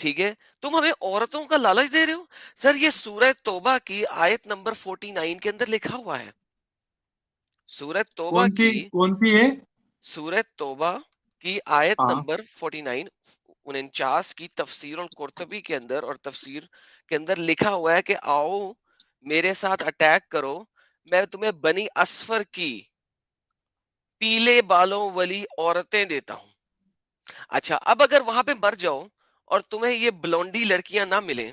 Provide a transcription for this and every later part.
ٹھیک ہے، تم ہمیں عورتوں کا لالچ دے رہے ہو. سر یہ سورہ توبہ کی آیت نمبر 49 کے اندر لکھا ہوا ہے. سورہ توبہ کی کون سی ہے؟ سورہ توبہ کی آیت ہاں نمبر 49 49 کی تفسیر القرطبی کے اندر اور تفسیر کے اندر لکھا ہوا ہے کہ آؤ میرے ساتھ اٹیک کرو، میں تمہیں بنی اسفر کی پیلے بالوں والی عورتیں دیتا ہوں. اچھا اب اگر وہاں پہ مر جاؤ اور تمہیں یہ بلونڈی لڑکیاں نہ ملیں.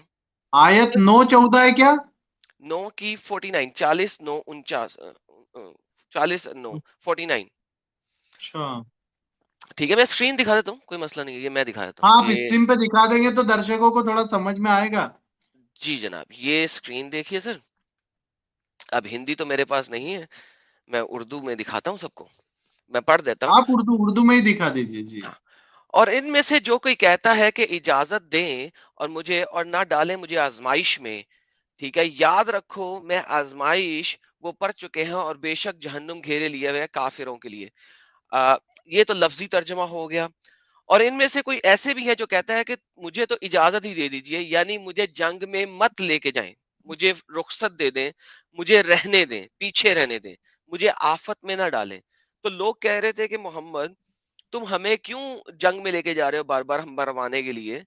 آیت 9:14 ہے کیا؟ 9 کی 49 40 9 40 9 49. اچھا ٹھیک ہے میں اسکرین دکھا دیتا ہوں، کوئی مسئلہ نہیں ہے، یہ میں دکھا دیتا ہوں ہاں، آپ یہ. اسکرین پہ دکھا دیں گے تو درشکوں کو تھوڑا سمجھ میں آئے گا. جی جناب یہ اسکرین دیکھیے سر. اب ہندی تو میرے پاس نہیں ہے، میں اردو میں دکھاتا ہوں سب کو، میں پڑھ دیتا ہوں. آپ اردو میں ہی دکھا دیجیے. جی ہاں. اور ان میں سے جو کوئی کہتا ہے کہ اجازت دیں اور مجھے اور نہ ڈالیں مجھے آزمائش میں، ٹھیک ہے یاد رکھو میں آزمائش وہ پڑھ چکے ہیں اور بے شک جہنم گھیرے لیے ہوئے کافروں کے لیے. یہ تو لفظی ترجمہ ہو گیا. اور ان میں سے کوئی ایسے بھی ہے جو کہتا ہے کہ مجھے تو اجازت ہی دے دیجئے، یعنی مجھے جنگ میں مت لے کے جائیں، مجھے رخصت دے دیں، مجھے رہنے دیں، پیچھے رہنے دیں، مجھے آفت میں نہ ڈالیں. تو لوگ کہہ رہے تھے کہ محمد تم ہمیں کیوں جنگ میں لے کے جا رہے ہو بار بار ہم مروانے کے لیے،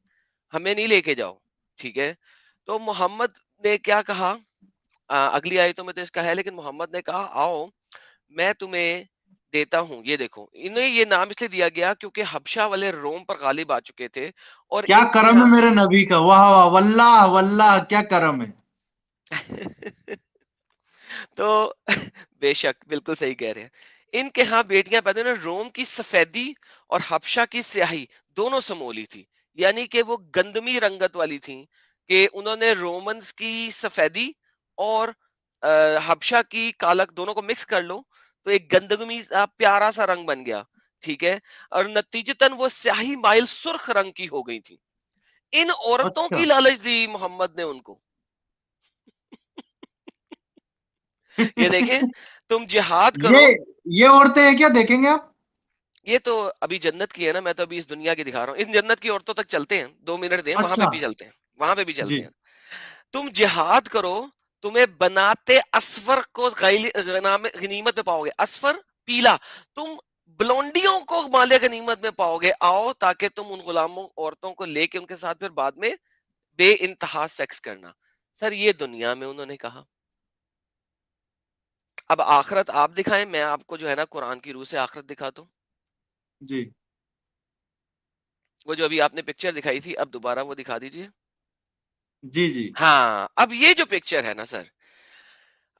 ہمیں نہیں لے کے جاؤ. ٹھیک ہے تو محمد نے کیا کہا، اگلی آیتوں میں تو اس کا ہے، لیکن محمد نے کہا آؤ میں تمہیں دیتا ہوں. یہ دیکھو انہیں یہ نام اس لیے دیا گیا کیونکہ حبشہ والے روم پر غالب آ چکے تھے اور کیا ان کے کرم ہے ہاں میرے نبی کا، واہ واہ واللہ واللہ کیا کرم ہے. تو بے شک بالکل صحیح کہہ رہے ہیں. ان کے ہاں بیٹیاں پیدا ہوئی، روم کی سفیدی اور حبشہ کی سیاہی دونوں سمولی تھی، یعنی کہ وہ گندمی رنگت والی تھیں کہ انہوں نے رومنز کی سفیدی اور حبشہ کی کالک دونوں کو مکس کر لو تو ایک گندگمی سا پیارا سا رنگ بن گیا. ٹھیک ہے اور نتیجتاً وہ سیاہی مائل سرخ رنگ کی ہو گئی تھی. ان عورتوں اچھا کی لالچ دی محمد نے ان کو. یہ دیکھیں تم جہاد کرو. یہ یہ عورتیں ہیں کیا، دیکھیں گے آپ؟ یہ تو ابھی جنت کی ہے نا، میں تو ابھی اس دنیا کی دکھا رہا ہوں. ان جنت کی عورتوں تک چلتے ہیں، 2 منٹ دیں وہاں پہ اچھا بھی چلتے ہیں، وہاں پہ بھی جی. چلتے ہیں. تم جہاد کرو تمہیں بناتے اسفر کو غنیمت میں پاؤ گے. اسفر پیلا، تم بلونڈیوں کو مال غنیمت میں پاؤ گے. آؤ تاکہ تم ان غلاموں عورتوں کو لے کے ان کے ساتھ پھر بعد میں بے انتہا سیکس کرنا. سر یہ دنیا میں انہوں نے کہا. اب آخرت آپ دکھائیں، میں آپ کو جو ہے نا قرآن کی روح سے آخرت دکھاتا ہوں. جی وہ جو ابھی آپ نے پکچر دکھائی تھی اب دوبارہ وہ دکھا دیجئے. جی جی ہاں اب یہ جو پکچر ہے نا سر،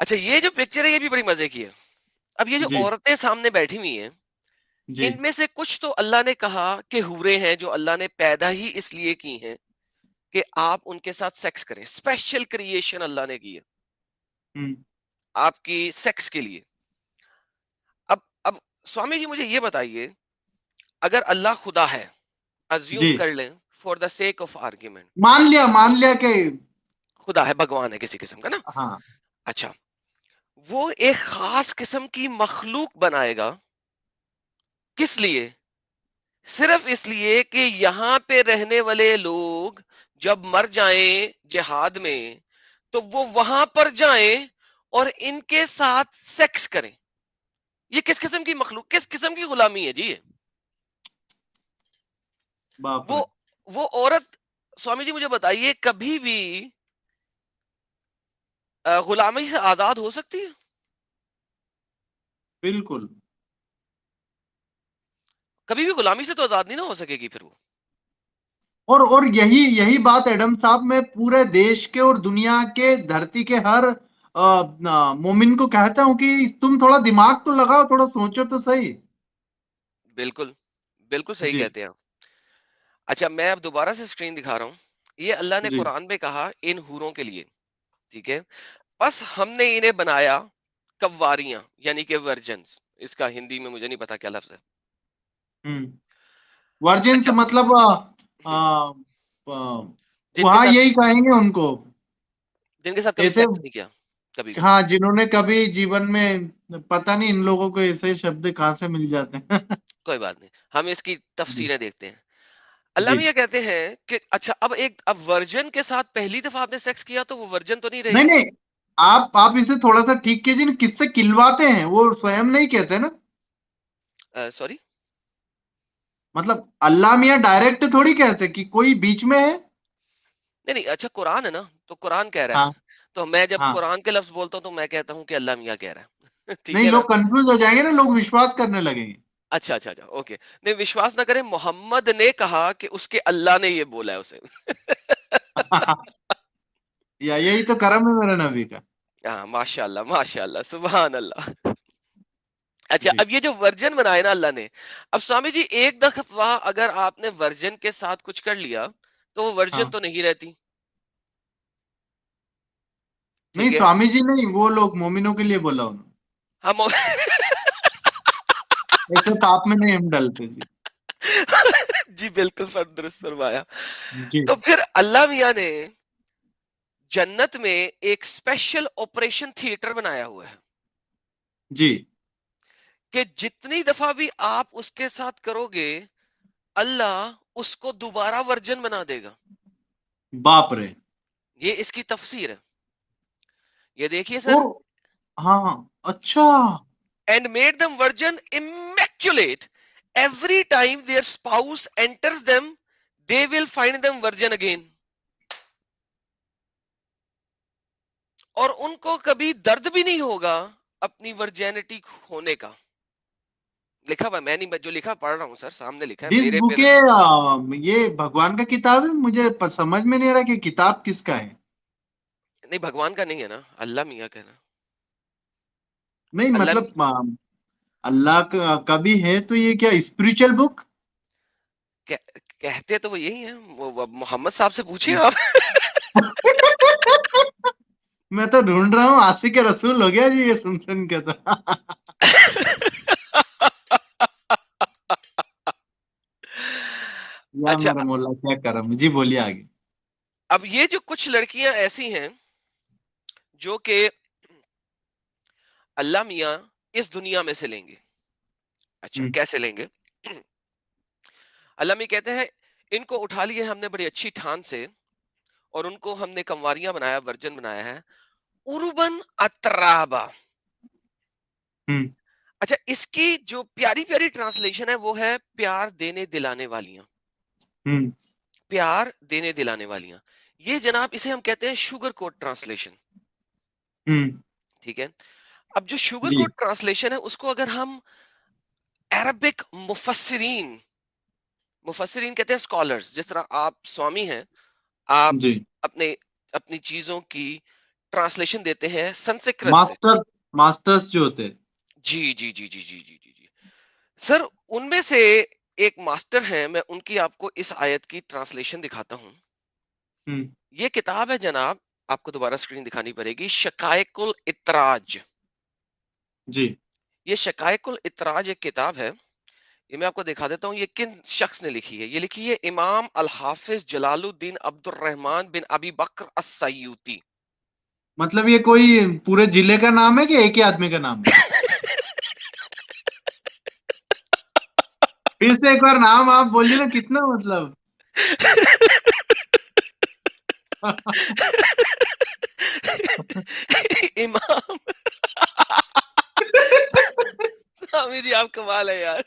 اچھا یہ جو پکچر ہے یہ بھی بڑی مزے کی ہے. اب یہ جو جی عورتیں سامنے بیٹھی ہوئی ہیں جی ان میں سے کچھ تو اللہ نے کہا کہ حورے ہیں جو اللہ نے پیدا ہی اس لیے کی ہیں کہ آپ ان کے ساتھ سیکس کریں. اسپیشل کریشن اللہ نے کی ہے ہوں آپ کی سیکس کے لیے. اب سوامی جی مجھے یہ بتائیے اگر اللہ خدا ہے، ازیوم جی کر لیں for the sake of argument, مان لیا کہ خدا ہے بھگوان ہے کسی قسم کا نا. ہاں اچھا وہ ایک خاص قسم کی مخلوق بنائے گا، کس لیے؟ صرف اس لیے کہ یہاں پہ رہنے والے لوگ جب مر جائیں جہاد میں تو وہ وہاں پر جائیں اور ان کے ساتھ سیکس کریں. یہ کس قسم کی مخلوق، کس قسم کی غلامی ہے جی یہ؟ باپ وہ رے. وہ عورت سوامی جی مجھے بتائیے کبھی بھی غلامی سے آزاد ہو سکتی ہے؟ بالکل. کبھی بھی غلامی سے تو آزاد نہیں نہ ہو سکے گی پھر وہ. اور یہی بات ایڈم صاحب میں پورے دیش کے اور دنیا کے دھرتی کے ہر مومن کو کہتا ہوں کہ تم تھوڑا دماغ تو لگاؤ، تھوڑا سوچو تو صحیح. بالکل بالکل صحیح جی کہتے ہیں. اچھا میں اب دوبارہ سے اسکرین دکھا رہا ہوں. یہ اللہ نے جی قرآن میں کہا ان حوروں کے لیے، ٹھیک ہے بس ہم نے انہیں بنایا کواریاں یعنی کہ ورجنز. اس کا ہندی میں مجھے نہیں پتا کیا لفظ ہے. ورجنس اچھا مطلب ہم، جن کے وہاں ساتھ یہی کہیں گے ان کو جن کے ساتھ کبھی ایسے. سیکس نہیں کیا کبھی بھی. ہاں جنہوں نے کبھی جیون میں، پتہ نہیں ان لوگوں کو ایسے شبد کہاں سے مل جاتے ہیں. کوئی بات نہیں ہم اس کی جی تفسیریں دیکھتے ہیں. اللہ جی میاں کہتے ہیں کہ اچھا اب ورجن کے ساتھ پہلی دفعہ آپ نے سیکس کیا تو وہ ورجن تو نہیں رہے نہیں گی. نہیں، آپ اسے تھوڑا سا ٹھیک کیجیے نا، کس سے کلواتے ہیں وہ سوئم نہیں کہتے نا. سوری. مطلب اللہ میاں ڈائریکٹ تھوڑی کہتے کہ کوئی بیچ میں ہے. نہیں نہیں، اچھا قرآن ہے نا، تو قرآن کہہ رہا ہاں ہے. تو میں جب ہاں. قرآن کے لفظ بولتا ہوں تو میں کہتا ہوں کہ اللہ میاں کہہ رہا ہے. ٹھیک نہیں، ہے نا. لوگ کنفیوز ہو جائیں گے نا، لوگ وشواس کرنے لگیں گے. اچھا اچھا اچھا، اوکے. نہیں، وشواس نہ کریں، محمد نے کہا کہ اس کے اللہ نے یہ بولا ہے اسے. یہی تو کرم ہے میرے نبی کا. ہاں، ماشاء اللہ ماشاء اللہ، سبحان اللہ. اچھا، جی اب یہ جو ورجن بنائے نا اللہ نے، اب سوامی جی ایک دفعہ اگر آپ نے ورجن کے ساتھ کچھ کر لیا تو وہ ہاں. ورجن تو نہیں رہتی. نہیں ٹھیک ہے. سوامی جی نہیں، وہ لوگ مومنوں کے لیے بولا انہوں نے. ہم ایسے پاپ میں نہیں ہم ڈلتے. جی جی بالکل درست فرمایا. جی تو پھر اللہ میاں نے جنت میں ایک اسپیشل آپریشن تھیٹر بنایا ہوا ہے جی. کہ جتنی دفعہ بھی آپ اس کے ساتھ کرو گے اللہ اس کو دوبارہ ورجن بنا دے گا. باپ رے. یہ اس کی تفسیر ہے. یہ دیکھیے سر. اور ہاں ہاں. اچھا. And made them virgin immaculate every time their spouse enters them they will find them virgin again. اور ان کو کبھی درد بھی نہیں ہوگا اپنی ورجینٹی ہونے کا. لکھا ہوا، میں نہیں، جو لکھا پڑھ رہا ہوں سر، سامنے لکھا ہے دس میرے بک پہ. یہ بھگوان کا کتاب ہے. مجھے سمجھ میں نہیں آ رہا کہ کتاب کس کا ہے. نہیں، بھگوان کا نہیں ہے نا، اللہ میاں کا ہے نا. نہیں اللہ مطلب اللہ کا بھی ہے تو یہ کیا اسپرچل بک؟ کہتے تو وہ یہی ہے، وہ محمد صاحب سے پوچھیں آپ. میں تو ڈھونڈ رہا ہوں، عاشق کے رسول ہو گیا جی یہ سن کے تو. یا اچھا، میرا مولا کیا کرم. جی بولیے آگے. اب یہ جو کچھ لڑکیاں ایسی ہیں جو کہ اللہ میاں اس دنیا میں سے لیں گے. اچھا، ہم، کیسے لیں گے؟ اللہ میاں کہتے ہیں ان کو اٹھا لیے ہم نے بڑی اچھی ٹھان سے اور ان کو ہم نے کنواریاں بنایا، ورجن بنایا ہے. اربن اترابا. ہم، اچھا، اس کی جو پیاری پیاری ٹرانسلیشن ہے وہ ہے پیار دینے دلانے والیاں. ہم، پیار دینے دلانے والیاں. یہ جناب اسے ہم کہتے ہیں شوگر کوٹ ٹرانسلیشن. ہم. ٹھیک ہے. اب جو شوگر جی کوٹ ٹرانسلیشن ہے اس کو اگر ہم عربک مفسرین کہتے ہیں اسکالرز، جس طرح آپ سوامی ہیں، آپ جی. اپنے اپنی چیزوں کی ٹرانسلیشن دیتے ہیں سنسکرت سے. ماسٹرز جو ہوتے ہیں. جی جی جی جی جی جی جی جی سر، ان میں سے ایک ماسٹر ہیں، میں ان کی آپ کو اس آیت کی ٹرانسلیشن دکھاتا ہوں. ہم، یہ کتاب ہے جناب، آپ کو دوبارہ اسکرین دکھانی پڑے گی، شقائق الاتراج. جی یہ شقائق الاتراج ایک کتاب ہے. یہ میں آپ کو دکھا دیتا ہوں یہ کن شخص نے لکھی ہے. یہ لکھی ہے امام الحافظ جلال الدین عبد الرحمن بن ابی بکر السیوطی. مطلب یہ کوئی پورے ضلع کا نام ہے کہ ایک ہی آدمی کا نام ہے؟ پھر سے ایک بار نام آپ بولیے نا، کتنا مطلب. امام سوامی جی آپ کمال ہے یار.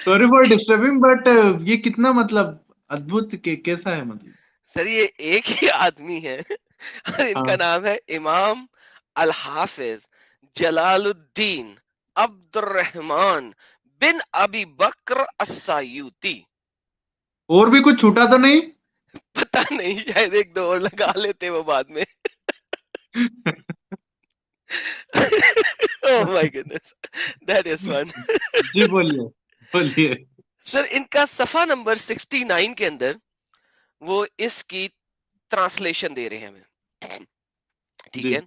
سوری فار ڈسٹربنگ بٹ یہ کتنا مطلب ادبھت کیسا ہے مطلب. سر یہ ایک ہی آدمی ہے اور ان ہاں. کا نام ہے امام الحافظ جلال الدین عبد الرحمن بن ابی بکر السیوطی. اور بھی کچھ چھوٹا تو نہیں؟ پتہ نہیں، شاید ایک دو اور لگا لیتے وہ بعد میں. Oh my goodness, that is fun. جی بولیے بولیے. سر ان کا صفحہ نمبر 69 کے اندر وہ اس کی ٹرانسلیشن دے رہے ہیں ہمیں. ٹھیک جی ہے.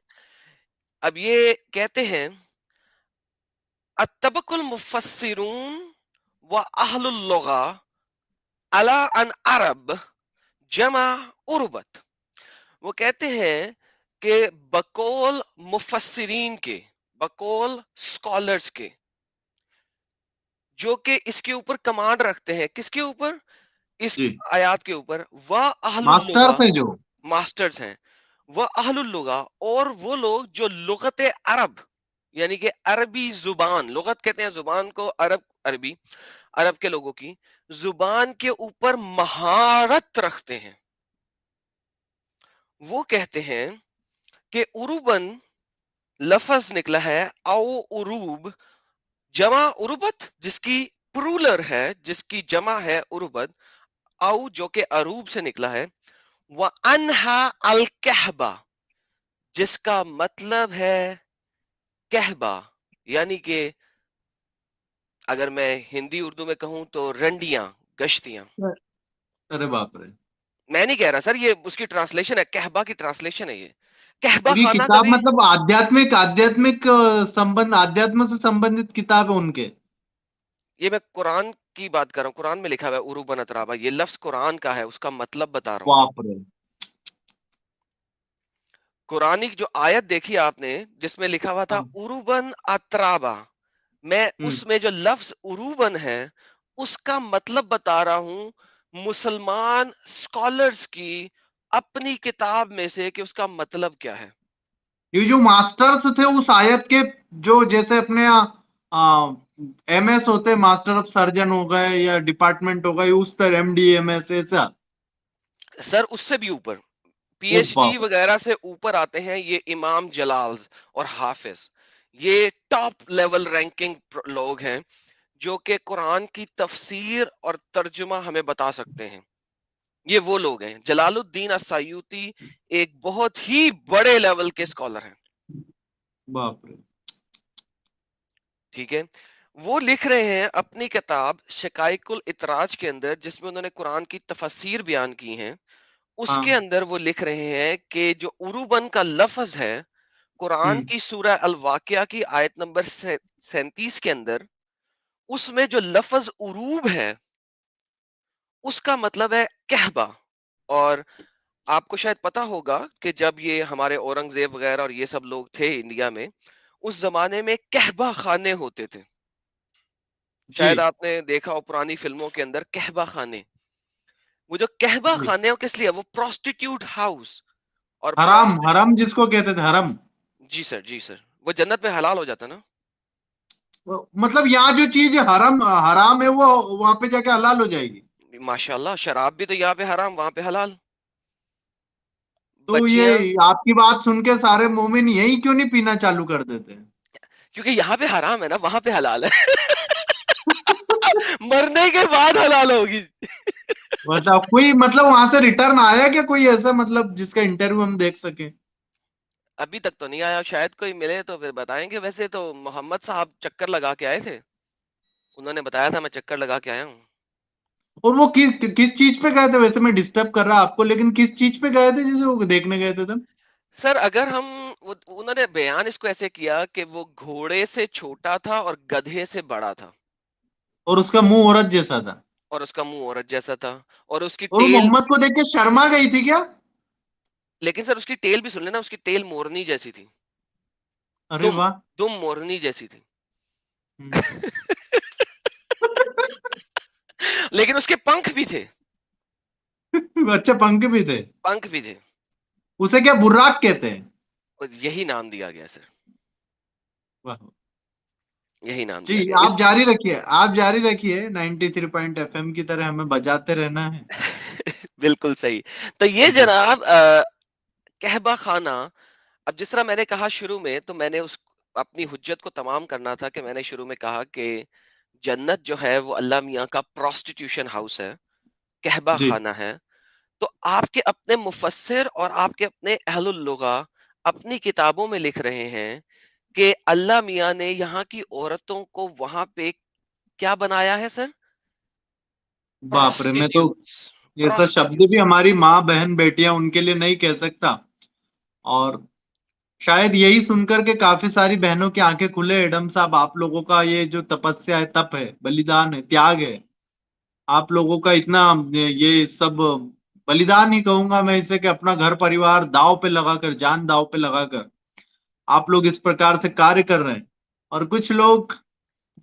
اب یہ کہتے ہیں اتبق المفسرون و اہل اللغہ علی ان عرب جمع عربت. وہ کہتے ہیں کہ بقول مفسرین کے، بقول سکالرز کے، جو کہ اس کے اوپر کمانڈ رکھتے ہیں. کس کے اوپر؟ اس جی آیات کے اوپر. وہ اہل ماسٹر اللغہ، تھے جو. ماسٹرز ہیں. وہ اہل اللغہ، اور وہ لوگ جو لغت عرب، یعنی کہ عربی زبان، لغت کہتے ہیں زبان کو، عرب عربی، عرب کے لوگوں کی زبان کے اوپر مہارت رکھتے ہیں. وہ کہتے ہیں کہ عروبن لفظ نکلا ہے او عروب، جمع عروبت جس کی پرولر ہے، جس کی جمع ہے عروبت، او جو کہ عروب سے نکلا ہے، وَأَنْهَا الْكَحْبَةِ جس کا مطلب ہے کہبہ، یعنی کہ اگر میں ہندی اردو میں کہوں تو رنڈیاں، گشتیاں. ارے باپ رے. میں نہیں کہہ رہا سر، یہ اس کی ٹرانسلیشن ہے، کہبہ کی ٹرانسلیشن ہے یہ. کہبہ اور یہ خانہ کتاب کبھی، مطلب آدھیاتمک سمبند، آدھیاتم سے سمبندت کتاب ہے ان کے. یہ میں قرآن کی بات کر رہا ہوں، قرآن میں لکھا ہوا ہے عروبن اترابا، یہ لفظ قرآن کا ہے، اس کا مطلب بتا رہا ہوں. باپ رے. قرآنی جو آیت دیکھی آپ نے جس میں لکھا ہوا تھا ہاں. عروبن اترابا، میں ہوں. اس میں جو لفظ عروبن ہے اس کا مطلب بتا رہا ہوں مسلمان اسکالرز کی اپنی کتاب میں سے کہ اس کا مطلب کیا ہے. یہ جو ماسٹرز تھے اس آیت کے، جو جیسے اپنے ایم ایس ہوتے، ماسٹر آف سرجن ہو گئے یا ڈپارٹمنٹ ہو گئے، اس طرح ایم ڈی ایم ایس ایسا. سر اس سے بھی اوپر، پی او ایچ ڈی باپ. وغیرہ سے اوپر آتے ہیں یہ امام جلالز اور حافظ، یہ ٹاپ لیول رینکنگ لوگ ہیں جو کہ قرآن کی تفسیر اور ترجمہ ہمیں بتا سکتے ہیں. یہ وہ لوگ ہیں. جلال الدین السیوطی ایک بہت ہی بڑے لیول کے اسکالر ہیں. باپ رے. ٹھیک ہے، وہ لکھ رہے ہیں اپنی کتاب شقائق الاطراج کے اندر، جس میں انہوں نے قرآن کی تفسیر بیان کی ہیں. اس ہاں. کے اندر وہ لکھ رہے ہیں کہ جو عروبن کا لفظ ہے قرآن ہوں. کی سورہ الواقعہ کی آیت نمبر 37 کے اندر، اس میں جو لفظ عروب ہے اس کا مطلب ہے کہبہ. اور آپ کو شاید پتا ہوگا کہ جب یہ ہمارے اورنگزیب وغیرہ اور یہ سب لوگ تھے انڈیا میں، اس زمانے میں کہبہ خانے ہوتے تھے. جی شاید آپ نے دیکھا ہو پرانی فلموں کے اندر کہبہ خانے. وہ جو کہبہ جی. خانے ہو کس لیے؟ وہ پروسٹیٹیوٹ ہاؤس اور حرام، حرم جس کو کہتے تھے حرم. جی سر، جی سر، وہ جنت میں حلال ہو جاتا نا. مطلب یہاں جو چیز حرم حرام ہے وہ وہاں پہ جا کے حلال ہو جائے گی. ماشاء اللہ، شراب بھی تو یہاں پہ حرام وہاں پہ حلال. تو بچیاں، یہ آپ کی بات سن کے سارے مومن یہی کیوں نہیں پینا چالو کر دیتے ہیں؟ کیونکہ یہاں پہ حرام ہے نا، وہاں پہ حلال ہے. مرنے کے بعد حلال ہوگی. بتاؤ، کوئی مطلب وہاں سے ریٹرن آیا کیا، کوئی ایسا مطلب جس کا انٹرویو ہم دیکھ سکیں؟ ابھی تک تو نہیں آیا، شاید کوئی ملے تو پھر بتائیں گے. ویسے تو محمد صاحب چکر لگا کے آئے تھے، انہوں نے بتایا تھا میں چکر لگا کے آیا ہوں. اور وہ کس چیز پہ گئے تھے؟ ویسے میں ڈسٹرب کر رہا آپ کو، لیکن کس چیز پہ گئے تھے جسے وہ دیکھنے گئے تھے تم؟ سر اگر ہم، انہوں نے بیان اس کو ایسے کیا کہ وہ گھوڑے سے چھوٹا تھا اور گدھے سے بڑا تھا، اور اس کا منہ عورت جیسا تھا. اور اس کا منہ عورت جیسا تھا، اور اس کی اور وہ ٹیل. محمد کو دیکھ کے شرما گئی تھی کیا؟ لیکن سر اس کی ٹیل بھی سن لینا، اس کی ٹیل مورنی جیسی تھی. ارے دم واہ. دم مورنی جیسی تھی. ہوں. لیکن اس کے پنکھ بھی تھے، اچھا، پنکھ بھی تھے. پنکھ بھی تھے. اسے کیا براق کہتے ہیں؟ اور یہی نام دیا گیا سر، واہ. یہی نام جی دیا گیا آپ اس. جاری رکھیے، آپ جاری رکھیے. 93.FM کی طرح ہمیں بجاتے رہنا ہے. بالکل صحیح. تو یہ جی جناب کہبہ خانہ، اب جس طرح میں نے کہا شروع میں، تو میں نے اس اپنی حجت کو تمام کرنا تھا کہ میں نے شروع میں کہا کہ جنت جو ہے وہ اللہ میاں کا پروسٹیٹیوشن ہاؤس ہے، کہبہ جی. خانہ ہے. تو آپ کے اپنے مفسر اور آپ کے اپنے اہل اللغہ اپنی کتابوں میں لکھ رہے ہیں کہ اللہ میاں نے یہاں کی عورتوں کو وہاں پہ کیا بنایا ہے سر؟ باپ رے. میں تو پروسٹیٹیوٹس. یہ سب شبد بھی پروسٹیٹیوٹس. ہماری ماں بہن بیٹیاں ان کے لیے نہیں کہہ سکتا. اور شاید یہی سن کر کے کافی ساری بہنوں کی آنکھیں کھلے. ایڈم صاحب، آپ لوگوں کا یہ جو تپسیا ہے، تپ ہے، بلیدان ہے، تیاگ ہے، آپ لوگوں کا اتنا یہ سب بلیدان ہی کہوں گا میں اسے، کہ اپنا گھر پریوار داؤ پہ لگا کر، جان داؤ پہ لگا کر آپ لوگ اس پرکار سے کاریہ کر رہے ہیں. اور کچھ لوگ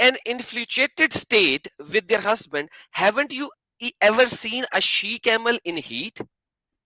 an infatuated state with their husband. Haven't you ever seen a she camel in heat?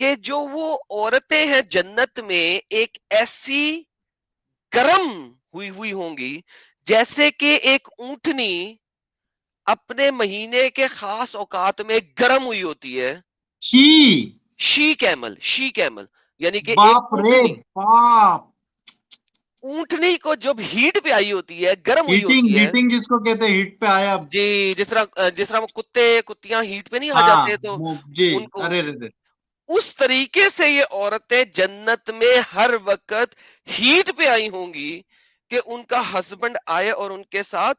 کہ جو وہ عورتیں ہیں جنت میں ایک ایسی گرم ہوئی ہوئی ہوں گی جیسے کہ ایک اونٹنی اپنے مہینے کے خاص اوقات میں گرم ہوئی ہوتی ہے. چھی. شی کیمل یعنی کہ ایک باپ رے اونٹنی. باپ. اونٹنی کو جب ہیٹ پہ آئی ہوتی ہے، گرم ہوئی ہیٹنگ ہوتی ہے. ہیٹنگ جس کو کہتے ہیں، ہیٹ پہ آیا. جی، جس طرح وہ کتیاں ہیٹ پہ نہیں آ ہاں جاتے تو جی. ان کو ارے رے. اس طریقے سے یہ عورتیں جنت میں ہر وقت ہیٹ پہ آئی ہوں گی کہ ان کا ہسبینڈ آئے اور ان کے ساتھ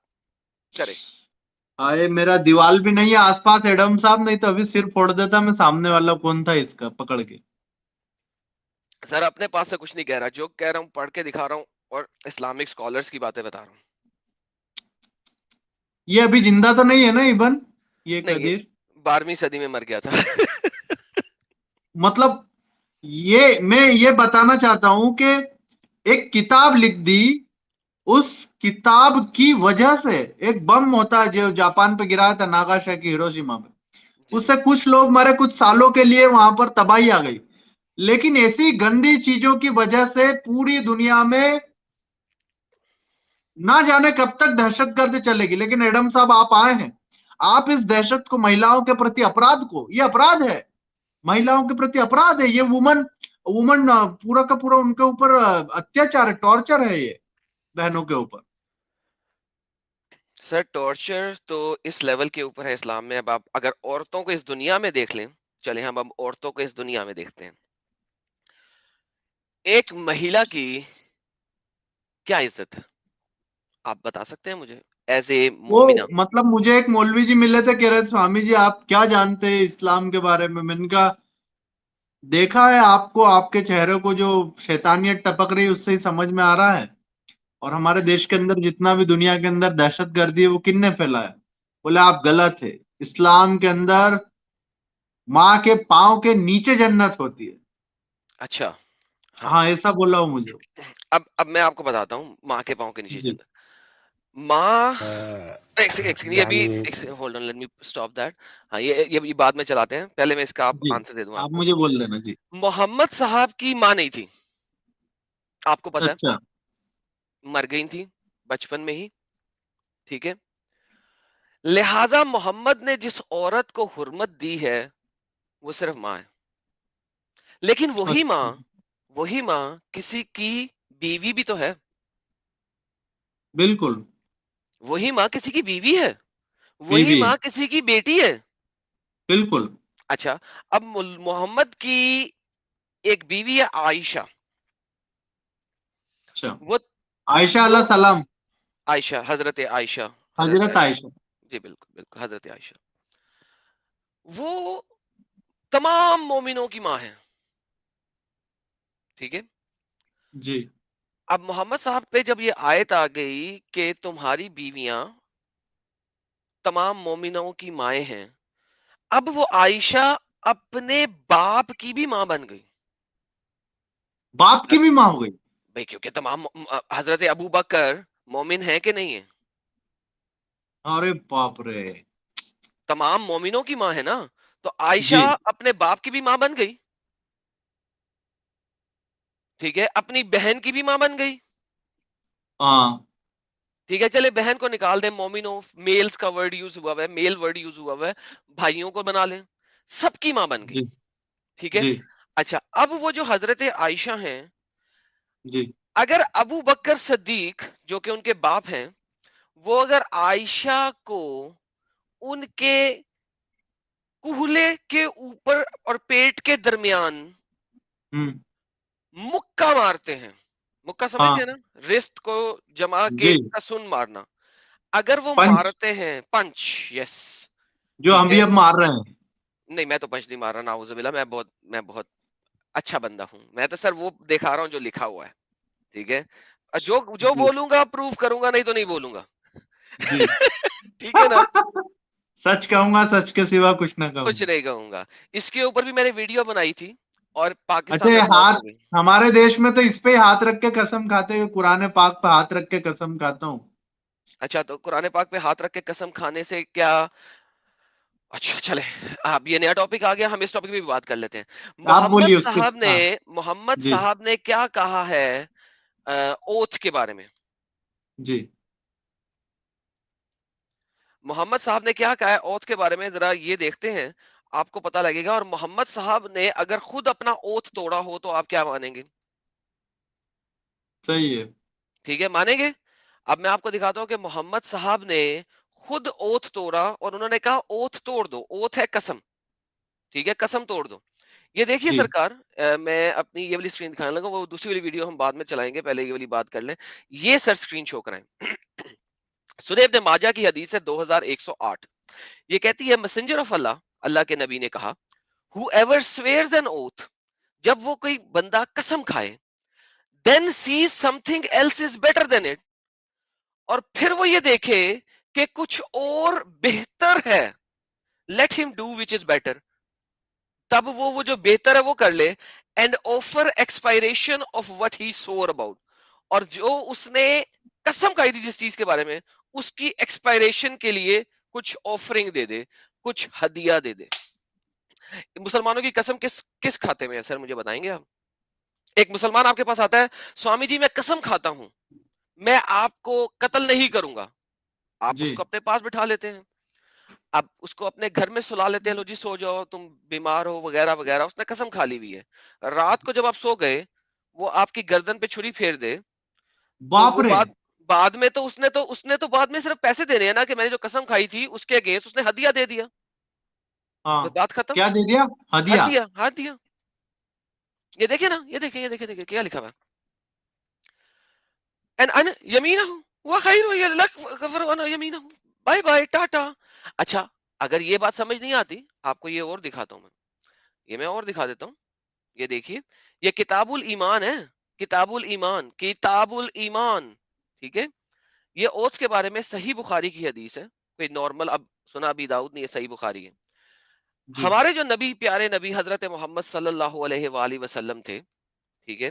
کرے. آئے میرا دیوال بھی نہیں ہے آس پاس ایڈم صاحب، نہیں تو ابھی سر پھوڑ دیتا میں. سامنے والا کون تھا اس کا پکڑ کے. سر اپنے پاس سے کچھ نہیں کہہ رہا، جو کہہ رہا ہوں پڑھ کے دکھا رہا ہوں اور اسلامک اسکالرس کی باتیں بتا رہا ہوں. یہ ابھی زندہ تو نہیں ہے نا ایبن یہ نہیں، قدیر؟ 12ویں صدی میں مر گیا تھا. مطلب میں یہ بتانا چاہتا ہوں کہ ایک کتاب لکھ دی، اس کتاب کی وجہ سے ایک بم ہوتا ہے جو جاپان پہ گرایا تھا، ناگاساکی ہیروشیما میں، جی اس سے کچھ لوگ مرے، کچھ سالوں کے لیے وہاں پر تباہی آ گئی. لیکن ایسی گندی چیزوں کی وجہ سے پوری دنیا میں نہ جانے کب تک دہشت گرد چلے گی. لیکن ایڈم صاحب آپ آئے ہیں، آپ اس دہشت کو، مہیلاؤں کے پرتی اپرادھ کو، یہ اپرادھ ہے، مہیلاؤں کے پرتی اپرادھ ہے، یہ وومن پورا کا پورا ان کے اوپر اتیاچار ہے، ٹارچر ہے یہ بہنوں کے اوپر. سر ٹارچر تو اس لیول کے اوپر ہے اسلام میں. اب آپ اگر عورتوں کو اس دنیا میں دیکھ لیں، چلیں ہم اب عورتوں کو اس دنیا میں دیکھتے ہیں. ایک مہیلا کی کیا عزت ہے آپ بتا سکتے ہیں مجھے ایز اے وہ مومنہ؟ مطلب مجھے ایک مولوی جی ملے تھے، کہہ رہے تھے سوامی جی آپ کیا جانتے ہیں اسلام کے بارے میں. میں نے کہا دیکھا ہے آپ کو، آپ کے چہرے کو جو شیطانیت ٹپک رہی اس سے ہی سمجھ میں آ رہا ہے. اور ہمارے دیش کے اندر جتنا بھی دنیا کے اندر دہشت گردی ہے وہ کن نے پھیلایا؟ بولے آپ غلط ہے، اسلام کے اندر ماں کے پاؤں کے نیچے جنت ہوتی ہے. اچھا، ہاں. ہاں ایسا بولا ہوں مجھے. اب میں آپ کو بتاتا ہوں ماں کے پاؤں کے نیچے جی جنت. ماں ایک سیکنڈ، یہ بھی يعني hold on, let me stop that. ہاں یہ بعد میں چلاتے ہیں، پہلے میں اس کا جی آنسر دے دوں آپ آپ کو. مجھے بول دینا. جی محمد صاحب کی ماں نہیں تھی، آپ کو پتا اچھا. ہے، مر گئی تھی بچپن میں ہی. ٹھیک ہے، لہذا محمد نے جس عورت کو حرمت دی ہے وہ صرف ماں ہے. لیکن اچھا وہی ماں کسی کی بیوی بھی تو ہے. بالکل. وہی ماں کسی کی بیوی ہے، وہی بیوی ماں کسی کی بیٹی ہے. بالکل. اچھا، اب محمد کی ایک بیوی ہے عائشہ. اچھا. وہ عائشہ وہ علیہ السلام. عائشہ، حضرت عائشہ، حضرت حضرت عائشہ. عائشہ. جی بالکل بالکل، حضرت عائشہ وہ تمام مومنوں کی ماں ہے. ٹھیک ہے. جی اب محمد صاحب پہ جب یہ آیت آ گئی کہ تمہاری بیویاں تمام مومنوں کی مائیں ہیں، اب وہ عائشہ اپنے باپ کی بھی ماں بن گئی. باپ کی بھی ماں ہو گئی. بھائی کیونکہ تمام حضرت ابو بکر مومن ہے کہ نہیں ہے؟ ارے باپ رے. تمام مومنوں کی ماں ہے نا. تو جی عائشہ اپنے باپ کی بھی ماں بن گئی. ٹھیک ہے، اپنی بہن کی بھی ماں بن گئی. ہاں ٹھیک ہے، چلے بہن کو نکال دیں، مومنوں میلز کا ورڈ یوز ہوا ہوا ہے، میل ورڈ یوز ہوا ہوا ہے، بھائیوں کو بنا لیں، سب کی ماں بن گئی. جی ٹھیک ہے. جی اچھا، اب وہ جو حضرت عائشہ ہیں، جی اگر ابو بکر صدیق جو کہ ان کے باپ ہیں، وہ اگر عائشہ کو ان کے کہلے کے اوپر اور پیٹ کے درمیان ہوں مکہ مارتے ہیں، مکہ ہاں سمجھتے ہیں نا، رسٹ کو جما کے جی کسن مارنا، اگر وہ پنچ مارتے ہیں پنچ، یس. جو ہم ٹھیک ہے، بھی اب مار رہے ہیں. نہیں میں تو پنچ نہیں مار رہا، ناؤذ باللہ، میں بہت اچھا بندہ ہوں. میں تو سر وہ دکھا رہا ہوں جو لکھا ہوا ہے. ٹھیک ہے، جو جی بولوں گا پروف کروں گا، نہیں تو نہیں بولوں گا. جی ٹھیک ہے نا، سچ کہوں گا، سچ کے سوا کچھ نہ کہوں کچھ گا. نہیں کہوں گا. اس کے اوپر بھی میں نے ویڈیو بنائی تھی اور اچھا پاکستان میں یہ بلاک ہاتھ، ہو گئی. ہمارے دیش میں تو اس پہ ہی ہاتھ رکھ کے قسم کھاتے ہوئے، قرآن پاک پہ ہاتھ رکھ کے قسم کھاتا ہوں. اچھا، تو قرآن پاک پہ ہاتھ رکھ کے قسم کھانے سے کیا اچھا چلے، اب یہ نیا ٹاپک آ گیا، ہم اس ٹاپک پہ بھی بات کر لیتے ہیں۔ آپ بولیے اس کے. ہاں محمد جی صاحب نے کیا کہا ہے اوتھ کے بارے میں؟ جی محمد صاحب نے کیا کہا ہے اوتھ کے بارے میں، ذرا یہ دیکھتے ہیں، آپ کو پتا لگے گا۔ اور محمد صاحب نے اگر خود اپنا اوتھ توڑا ہو تو آپ کیا مانیں گے؟ صحیح ہے. ٹھیک ہے، مانیں گے؟ اب میں آپ کو دکھاتا ہوں کہ محمد صاحب نے خود اوتھ توڑا اور انہوں نے کہا اوتھ توڑ دو، اوتھ ہے قسم، ٹھیک ہے، قسم توڑ دو۔ یہ دیکھیے جی سرکار، میں اپنی یہ والی اسکرین دکھانے لگا، وہ دوسری والی ویڈیو ہم بعد میں چلائیں گے، پہلے یہ والی بات کر لیں۔ یہ سر اسکرین شو کرائیں۔ سنیں ابن ماجہ کی حدیث ہے 2108، یہ کہتی ہے میسنجر آف اللہ، اللہ کے نبی نے کہا whoever swears an oath، جب وہ کوئی بندہ قسم کھائے then sees something else is better than it، اور پھر وہ یہ دیکھے کہ کچھ اور بہتر ہے، let him do which is better، تب وہ جو بہتر ہے وہ کر لے، and offer expiration of what he سور اباؤٹ، اور جو اس نے قسم کھائی تھی جس چیز کے بارے میں، اس کی ایکسپائریشن کے لیے کچھ آفرنگ دے دے، کچھ ہدیہ دے دے۔ مسلمانوں کی قسم کس کس کھاتے میں ہے سر، مجھے بتائیں گے آپ؟ ایک مسلمان آپ کے پاس آتا ہے، سوامی جی میں قسم کھاتا ہوں میں آپ کو قتل نہیں کروں گا، آپ جی اس کو اپنے پاس بٹھا لیتے ہیں، اب اس کو اپنے گھر میں سلا لیتے ہیں، لو جی سو جاؤ تم بیمار ہو وغیرہ وغیرہ، اس نے قسم کھا لی ہوئی ہے، رات کو جب آپ سو گئے وہ آپ کی گردن پہ چھری پھیر دے، تو باپ وہ رے. بعد میں تو اس نے تو بعد میں صرف پیسے دینے ہیں نا، کہ میں نے جو قسم کھائی تھی اس کے اگینسٹ اس نے ہدیہ دے دیا، ہاں بات ختم۔ کیا دے دیا؟ ہدیہ. ہدیہ، ہدیہ، یہ دیکھیں نا، یہ دیکھیں، یہ دیکھیں، دیکھیں کیا لکھا ہوا ہے، ان یمینہ وہ خیر لک غفر ان یمینہ، بائے بائے ٹاٹا۔ اچھا، اگر یہ بات سمجھ نہیں آتی آپ کو یہ اور دکھاتا ہوں میں، یہ میں اور دکھا دیتا ہوں، یہ دیکھیے، یہ کتاب الایمان ہے، کتاب الایمان، کتاب الایمان، ٹھیک ہے، یہ اوتس کے بارے میں صحیح بخاری کی حدیث ہے، کوئی نارمل، اب سنا ابی داؤد نہیں، یہ صحیح بخاری ہے۔ جی ہمارے جو نبی، پیارے نبی حضرت محمد صلی اللہ علیہ وآلہ وسلم تھے، ٹھیک ہے،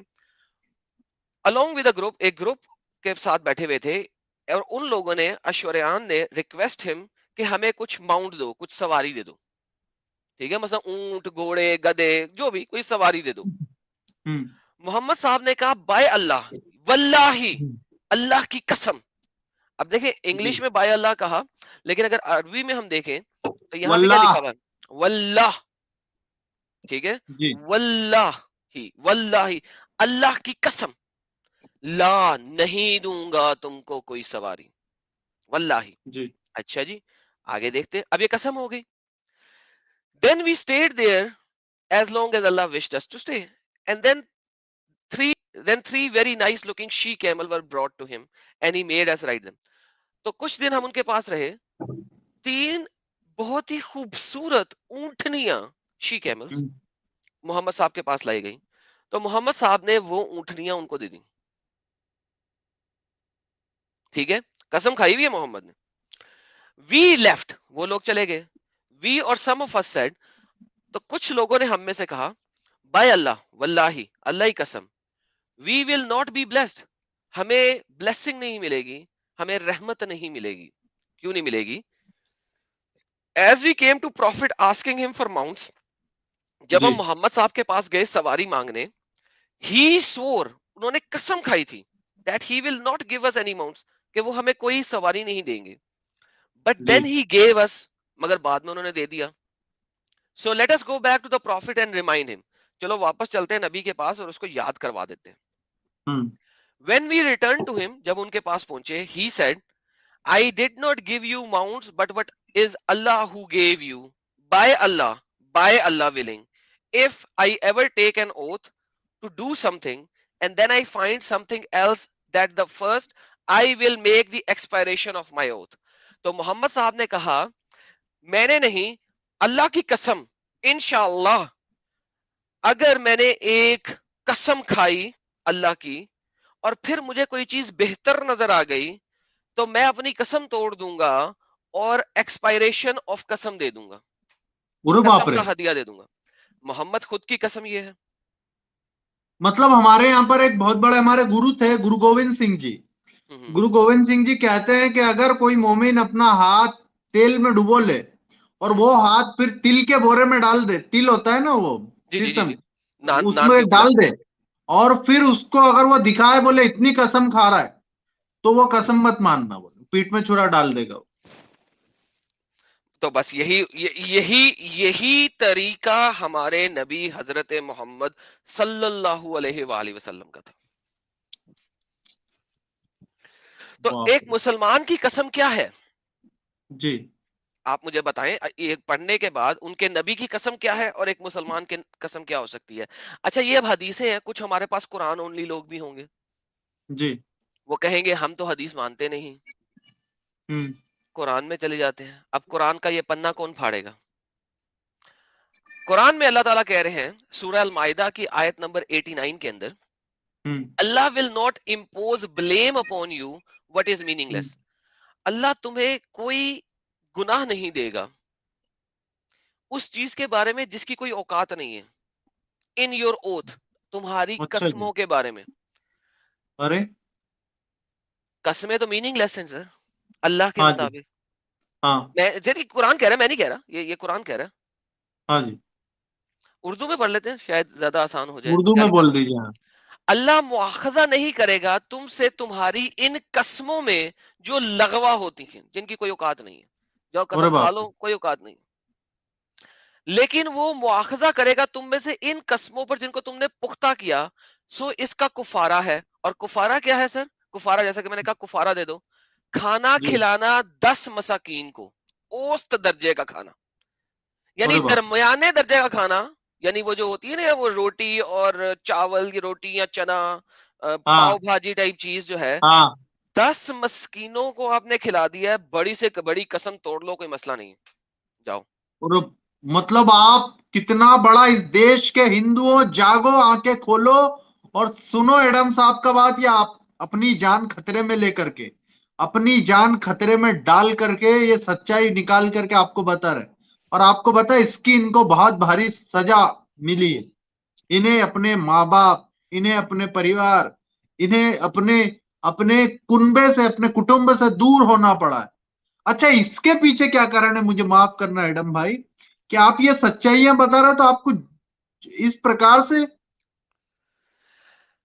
along with a group، ایک گروپ کے ساتھ بیٹھے ہوئے تھے، اور ان لوگوں نے، اشوریان نے ریکویسٹ ہم کہ ہمیں کچھ ماؤنٹ دو، کچھ سواری دے دو، ٹھیک ہے، مثلا اونٹ، گھوڑے، گدے، جو بھی کوئی سواری دے دو۔ ہوں محمد صاحب نے کہا بائے اللہ، واللہ، اللہ کی قسم۔ اب دیکھیں جی انگلش میں بائے اللہ کہا، لیکن اگر عربی میں ہم دیکھیں تو یہاں پہ کیا واللہ. لکھا ہوا ہے؟ واللہ، ٹھیک ہے، جی واللہ ہی، واللہ، اللہ کی قسم، لا، نہیں دوں گا تم کو کوئی سواری، واللہ۔ جی اچھا جی، آگے دیکھتے، اب یہ قسم ہو گئی۔ then we stayed there as long as Allah wished us to stay, and three three very nice looking she camel were brought to him and he made us ride them۔ تو کچھ دن ہم ان کے پاس رہے، تین بہت ہی خوبصورت اونٹنیاں، شی کیملز، ہوں محمد صاحب کے پاس لائی گئی، تو محمد صاحب نے وہ اونٹنیاں ان کو دے دی، ٹھیک ہے، قسم کھائی ہوئی ہے محمد نے۔ وی لیفٹ، وہ لوگ چلے گئے، وی اور سم آف اس سیڈ، تو کچھ لوگوں نے ہم میں سے کہا بائی اللہ، واللہ، اللہ ہی قسم، وی ول ناٹ بی بلیسڈ، ہمیں بلیسنگ نہیں ملے گی، ہمیں رحمت نہیں ملے گی۔ کیوں نہیں ملے گی؟ As we came to Prophet asking him for amounts, جب جی ہم محمد صاحب کے پاس گئے سواری مانگنے، ہی سور، انہوں نے قسم کھائی تھی that he will not give us any amounts, کہ وہ ہمیں کوئی سواری نہیں دیں گے، but G then he give us, مگر بعد میں انہوں نے دے دیا۔ So let us go back to the Prophet and remind him, چلو واپس چلتے ہیں نبی کے پاس اور اس کو یاد کروا دیتے ہیں۔ ہوں when we returned to him، جب ان کے پاس پہنچے، he said I did not give you mounts but what is Allah who gave you، by Allah willing، if I ever take an oath to do something and then I find something else that the first، I will make the expiration of my oath۔ تو محمد صاحب نے کہا میں نے نہیں، اللہ کی قسم، انشاءاللہ اگر میں نے ایک قسم کھائی اللہ کی اور پھر مجھے کوئی چیز بہتر نظر آ گئی تو میں اپنی قسم توڑ دوں گا اور ایکسپائریشن آف قسم دے دوں گا، ارے باپ قسم رے. کا ہدیہ دے دوں گا۔ محمد خود کی قسم یہ ہے۔ مطلب ہمارے یہاں پر ایک بہت بڑے ہمارے گرو تھے، گرو گوبند سنگھ جی. ہوں گرو گوبند سنگھ جی کہتے ہیں کہ اگر کوئی مومن اپنا ہاتھ تیل میں ڈبو لے اور وہ ہاتھ پھر تل کے بورے میں ڈال دے, تل ہوتا ہے نا وہ جی جی جی سیسم, جی نان اس نان میں کے اوپر ڈال رکھتے دے, ہیں. اور پھر اس کو اگر وہ دکھائے بولے اتنی قسم کھا رہا ہے, تو وہ قسم مت ماننا, بولے پیٹ میں چھرا ڈال دے گا. تو بس یہی طریقہ ہمارے نبی حضرت محمد صلی اللہ علیہ وآلہ وسلم کا تھا. تو باپ ایک رے. مسلمان کی قسم کیا ہے؟ جی آپ مجھے بتائیں, ایک پڑھنے کے بعد ان کے نبی کی قسم کیا ہے اور ایک مسلمان کی قسم کیا ہو سکتی ہے؟ اچھا یہ اب حدیثیں ہیں, کچھ ہمارے پاس قرآن اونلی لوگ بھی ہوں گے, جی. وہ کہیں گے ہم تو حدیث مانتے نہیں, ہوں. قرآن میں چلے جاتے ہیں. اب قرآن کا یہ پنہ کون پھاڑے گا؟ قرآن میں اللہ تعالیٰ کہہ رہے ہیں سورہ المائدہ کی آیت نمبر 89 کے اندر, ہوں. Allah will not impose blame upon you what is meaning ہوں. لیس. اللہ تمہیں کوئی گناہ نہیں دے گا اس چیز کے بارے میں جس کی کوئی اوقات نہیں ہے. ان یور اوتھ, تمہاری اچھا جی. قسموں کے بارے میں. ارے. قسمیں تو میننگ لیس ہیں سر اللہ کے ہاں جی. مطابق. ہاں. میں قرآن کہہ رہا ہے, میں نہیں کہہ رہا, یہ قرآن کہہ رہا ہے. ہاں جی. اردو میں پڑھ لیتے ہیں شاید زیادہ آسان ہو جائے, اردو کیا میں لکھا بول ہوا ہے؟ دیجیے. ہاں. اللہ مواخذہ نہیں کرے گا تم سے تمہاری ان قسموں میں جو لغوا ہوتی ہیں, جن کی کوئی اوقات نہیں ہے. جو ارے قسم کھا باپ رے. لو کوئی اوقات نہیں, لیکن وہ مواخذہ کرے گا تم میں سے ان قسموں پر جن کو تم نے پختہ کیا. سو اس کا کفارہ ہے. اور کفارہ کیا ہے سر؟ کفارہ جیسا کہ میں نے کہا کفارہ دے دو, کھانا جی. کھلانا 10 مساکین کو, اوسط درجے کا کھانا, یعنی ارے باپ رے. درمیانے درجے کا کھانا. یعنی وہ جو ہوتی ہے نا وہ روٹی اور چاول کی روٹی یا چنا ہاں. پاؤ بھاجی ٹائپ چیز جو ہے, ہاں. 10 مسکینوں کو آپ نے کھلا دیا ہے, بڑی سے بڑی قسم توڑ لو, کوئی مسئلہ نہیں. جاؤ. اور مطلب آپ کتنا بڑا اس دیش کے ہندوؤں, جاگو, آنکھیں کھولو اور سنو ایڈم صاحب کا بات, یا آپ اپنی جان خطرے میں لے کر کے, اپنی جان خطرے میں ڈال کر کے یہ سچائی نکال کر کے آپ کو بتا رہے. اور آپ کو بتا اس کی ان کو بہت بھاری سزا ملی ہے. انہیں اپنے ماں باپ, انہیں اپنے پریوار, انہیں اپنے اپنے کنبے سے, اپنے کٹمب سے دور ہونا پڑا ہے. اچھا اس کے پیچھے کیا کارن ہے, مجھے معاف کرنا ایڈم بھائی, کہ آپ یہ سچائیاں بتا رہے تو آپ کو اس پرکار سے.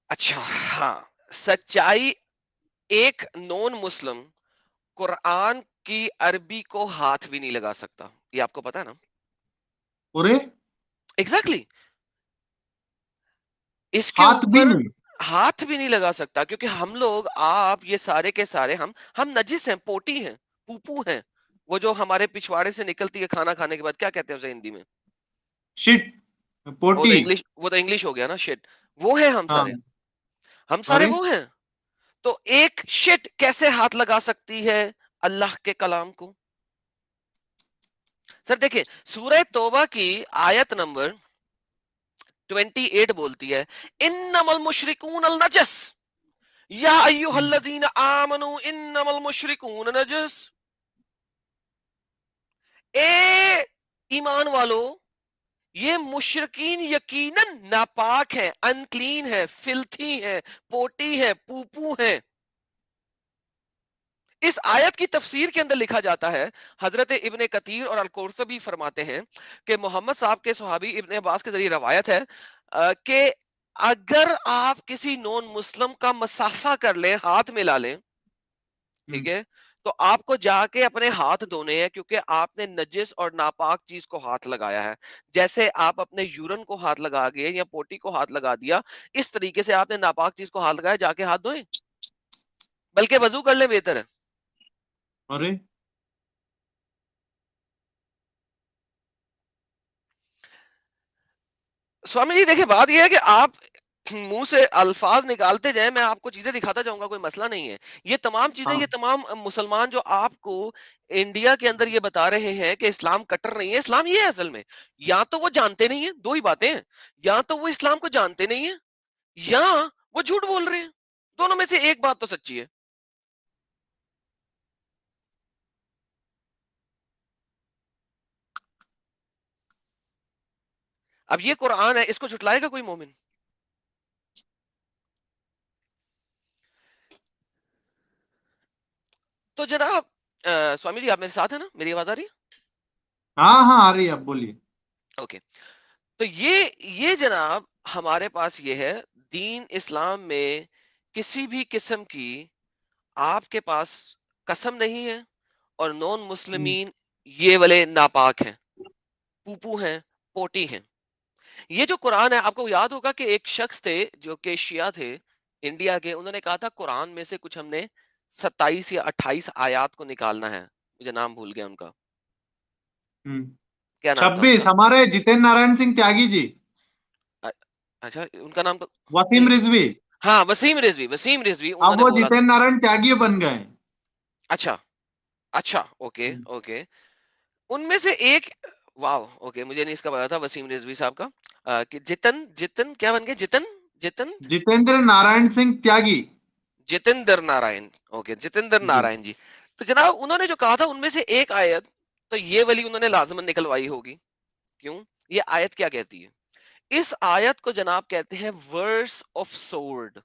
اچھا ہاں, سچائی, ایک نون مسلم قرآن کی عربی کو ہاتھ بھی نہیں لگا سکتا, یہ آپ کو پتا ہے نا. اورے ایگزیکٹلی اس کے ہاتھ بھی اوپر نہیں. ہاتھ بھی نہیں لگا سکتا, کیونکہ ہم لوگ, آپ یہ سارے کے سارے, ہم نجس ہیں, پوٹی ہیں, پوپو ہیں. وہ جو ہمارے پچھواڑے سے نکلتی ہے کھانا کھانے کے بعد, کیا کہتے ہیں اسے ہندی میں؟ شٹ. پوٹی. وہ تو انگلش ہو گیا نا, شٹ. وہ ہیں ہم ہاں. سارے, ہم سارے ارے وہ ہیں. تو ایک شٹ کیسے ہاتھ لگا سکتی ہے اللہ کے کلام کو؟ سر دیکھیں سورہ توبہ کی آیت نمبر 28 بولتی ہے, انما المشرکون النجس یا ایھا الذین آمنوا انما المشرکون نجس. اے ایمان والو, یہ مشرکین یقیناً ناپاک ہے, انکلین ہے, فلتھی ہے, پوٹی ہے, پوپو ہے. اس آیت کی تفسیر کے اندر لکھا جاتا ہے, حضرت ابن کثیر اور القرطبی فرماتے ہیں کہ محمد صاحب کے صحابی ابن عباس کے ذریعے روایت ہے کہ اگر آپ کسی نون مسلم کا مصافحہ کر لیں, ہاتھ ملا لیں, ٹھیک ہے, تو آپ کو جا کے اپنے ہاتھ دھونے ہیں, کیونکہ آپ نے نجس اور ناپاک چیز کو ہاتھ لگایا ہے. جیسے آپ اپنے یورن کو ہاتھ لگا گئے یا پوٹی کو ہاتھ لگا دیا, اس طریقے سے آپ نے ناپاک چیز کو ہاتھ لگایا, جا کے ہاتھ دھوئیں, بلکہ وضو کر لیں, بہتر ہے. ارے سوامی جی دیکھیں بات یہ ہے کہ آپ منہ سے الفاظ نکالتے جائیں, میں آپ کو چیزیں دکھاتا جاؤں گا, کوئی مسئلہ نہیں ہے. یہ تمام چیزیں, ہاں. یہ تمام مسلمان جو آپ کو انڈیا کے اندر یہ بتا رہے ہیں کہ اسلام کٹر نہیں ہے, اسلام یہ ہے اصل میں, یا تو وہ جانتے نہیں ہیں, دو ہی باتیں ہیں, یا تو وہ اسلام کو جانتے نہیں ہیں, یا وہ جھوٹ بول رہے ہیں. دونوں میں سے ایک بات تو سچی ہے. اب یہ قرآن ہے, اس کو جھٹلائے گا کوئی مومن؟ تو جناب سوامی جی آپ میرے ساتھ ہیں نا, میری آواز آ رہی ہے؟ ہاں ہاں آ رہی ہے، آپ بولیے. اوکے. تو یہ جناب ہمارے پاس یہ ہے دین اسلام میں کسی بھی قسم کی آپ کے پاس قسم نہیں ہے، اور نون مسلمین یہ والے ناپاک ہیں، پوپو ہیں، پوٹی ہیں. یہ جو قرآن ہے، آپ کو یاد ہوگا کہ ایک شخص تھے جو کہ شیعہ تھے انڈیا کے، انہوں نے کہا تھا قرآن میں سے کچھ ہم نے 27 یا 28 آیات کو نکالنا ہے. مجھے نام بھول گیا ان کا، کیا نام تھا ان 26 کا؟ ہمارے جتین نارائن سنگھ تیاگی جی. اچھا ان کا نام تو وسیم نہیں. رضوی. ہاں وسیم رضوی، وسیم رضوی اب انہوں نے وہ بولا تھا. جتین نارائن تیاگی بن گئے. اچھا اچھا اوکے اوکے. ان میں سے ایک، واو اوکے، مجھے نہیں اس کا پتا تھا وسیم رضوی صاحب کا. کہ جتن کیا بن گئے؟ جتن جتیندر نارائن سنگھ تیاگی. جتندر نارائن. اوکے جتندر جی نارائن جی. تو جناب انہوں نے جو کہا تھا ان میں سے ایک آیت تو یہ والی انہوں نے لازمن نکلوائی ہوگی. کیوں؟ یہ آیت کیا کہتی ہے؟ اس آیت کو جناب کہتے ہیں ورس آف سورڈ،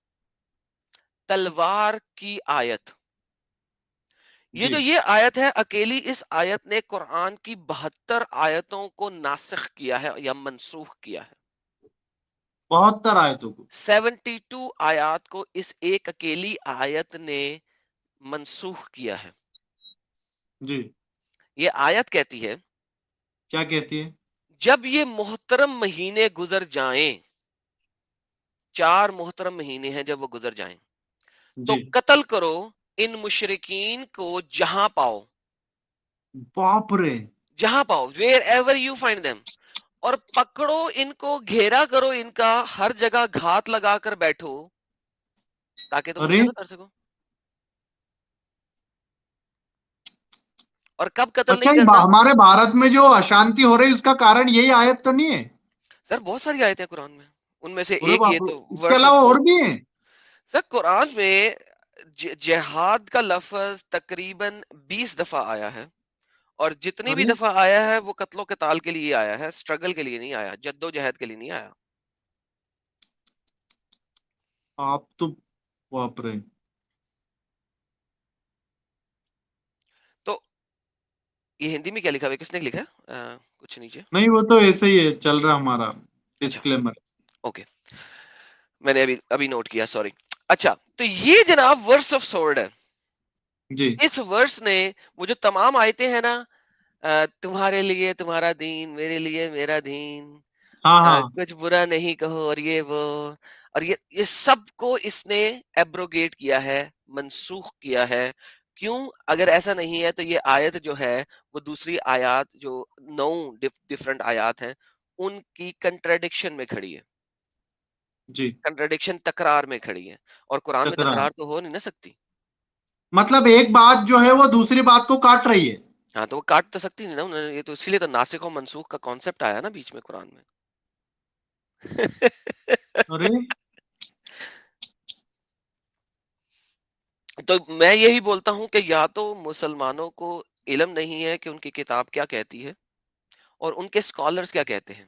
تلوار کی آیت. یہ جی جو یہ آیت ہے، اکیلی اس آیت نے قرآن کی 72 آیتوں کو ناسخ کیا ہے یا منسوخ کیا ہے. 72 آیتوں کو. 72 آیات کو اس ایک اکیلی آیت نے منسوخ کیا ہے. جی یہ آیت کہتی ہے کیا کہتی ہے؟ جب یہ محترم مہینے گزر جائیں، 4 محترم مہینے ہیں، جب وہ گزر جائیں تو جی قتل کرو ان مشرکین کو جہاں پاؤ. باپ رے. جہاں پاؤ، where ever you find them. اور پکڑو ان کو، گھیرا کرو ان کا، ہر جگہ گھات لگا کر بیٹھو تاکہ تم انہیں ارے قتل کر سکو. اور کب قتل اچھا، نہیں یہ کرنا؟ ہمارے بھارت میں جو اشانتی ہو رہی ہے اس کا کارن یہی آیت تو نہیں ہے؟ سر بہت ساری آیتیں ہیں قرآن میں، ان میں سے ارے ایک یہ باپ رے، تو اس کے ورس آف علاوہ اور سورڈ. بھی ہیں؟ سر قرآن میں جہاد کا لفظ تقریباً 20 دفعہ آیا ہے، اور جتنی بھی ارے دفعہ آیا ہے وہ قتل و قتال کے لیے آیا ہے، سٹرگل کے لیے نہیں آیا، جد و جہد کے لیے نہیں آیا. آپ تو باپ رے. تو یہ ہندی میں کیا لکھا ہوا ہے؟ کس نے لکھا ہے کچھ نیچے؟ نہیں، وہ تو ایسے ہی ہے، چل رہا ہمارا اچھا ڈسکلیمر. اوکے، میں نے ابھی نوٹ کیا، سوری. اچھا تو یہ جناب ورس آف سورڈ ہے. جی اس ورس نے وہ جو تمام آیتیں ہیں نا، تمہارے لیے تمہارا دین، میرے لیے میرا دین، ہاں ہاں. کچھ برا نہیں کہو، اور یہ وہ، اور یہ سب کو اس نے ایبروگیٹ کیا ہے، منسوخ کیا ہے. کیوں؟ اگر ایسا نہیں ہے تو یہ آیت جو ہے وہ دوسری آیات جو 9 ڈفرنٹ آیات ہیں ان کی کنٹراڈکشن میں کھڑی ہے. جی کنٹراڈکشن تکرار میں کھڑی ہے، اور قرآن میں تکرار. تکرار تو ہو نہیں نہ سکتی. مطلب ایک بات جو ہے وہ دوسری بات کو کاٹ رہی ہے. ہاں تو وہ کاٹ تو سکتی نہیں نا انہوں نے، یہ تو اسی لیے تو ناسخ و منسوخ کا کانسیپٹ آیا نا بیچ میں قرآن میں. ارے تو میں یہی بولتا ہوں کہ یا تو مسلمانوں کو علم نہیں ہے کہ ان کی کتاب کیا کہتی ہے اور ان کے اسکالرز کیا کہتے ہیں.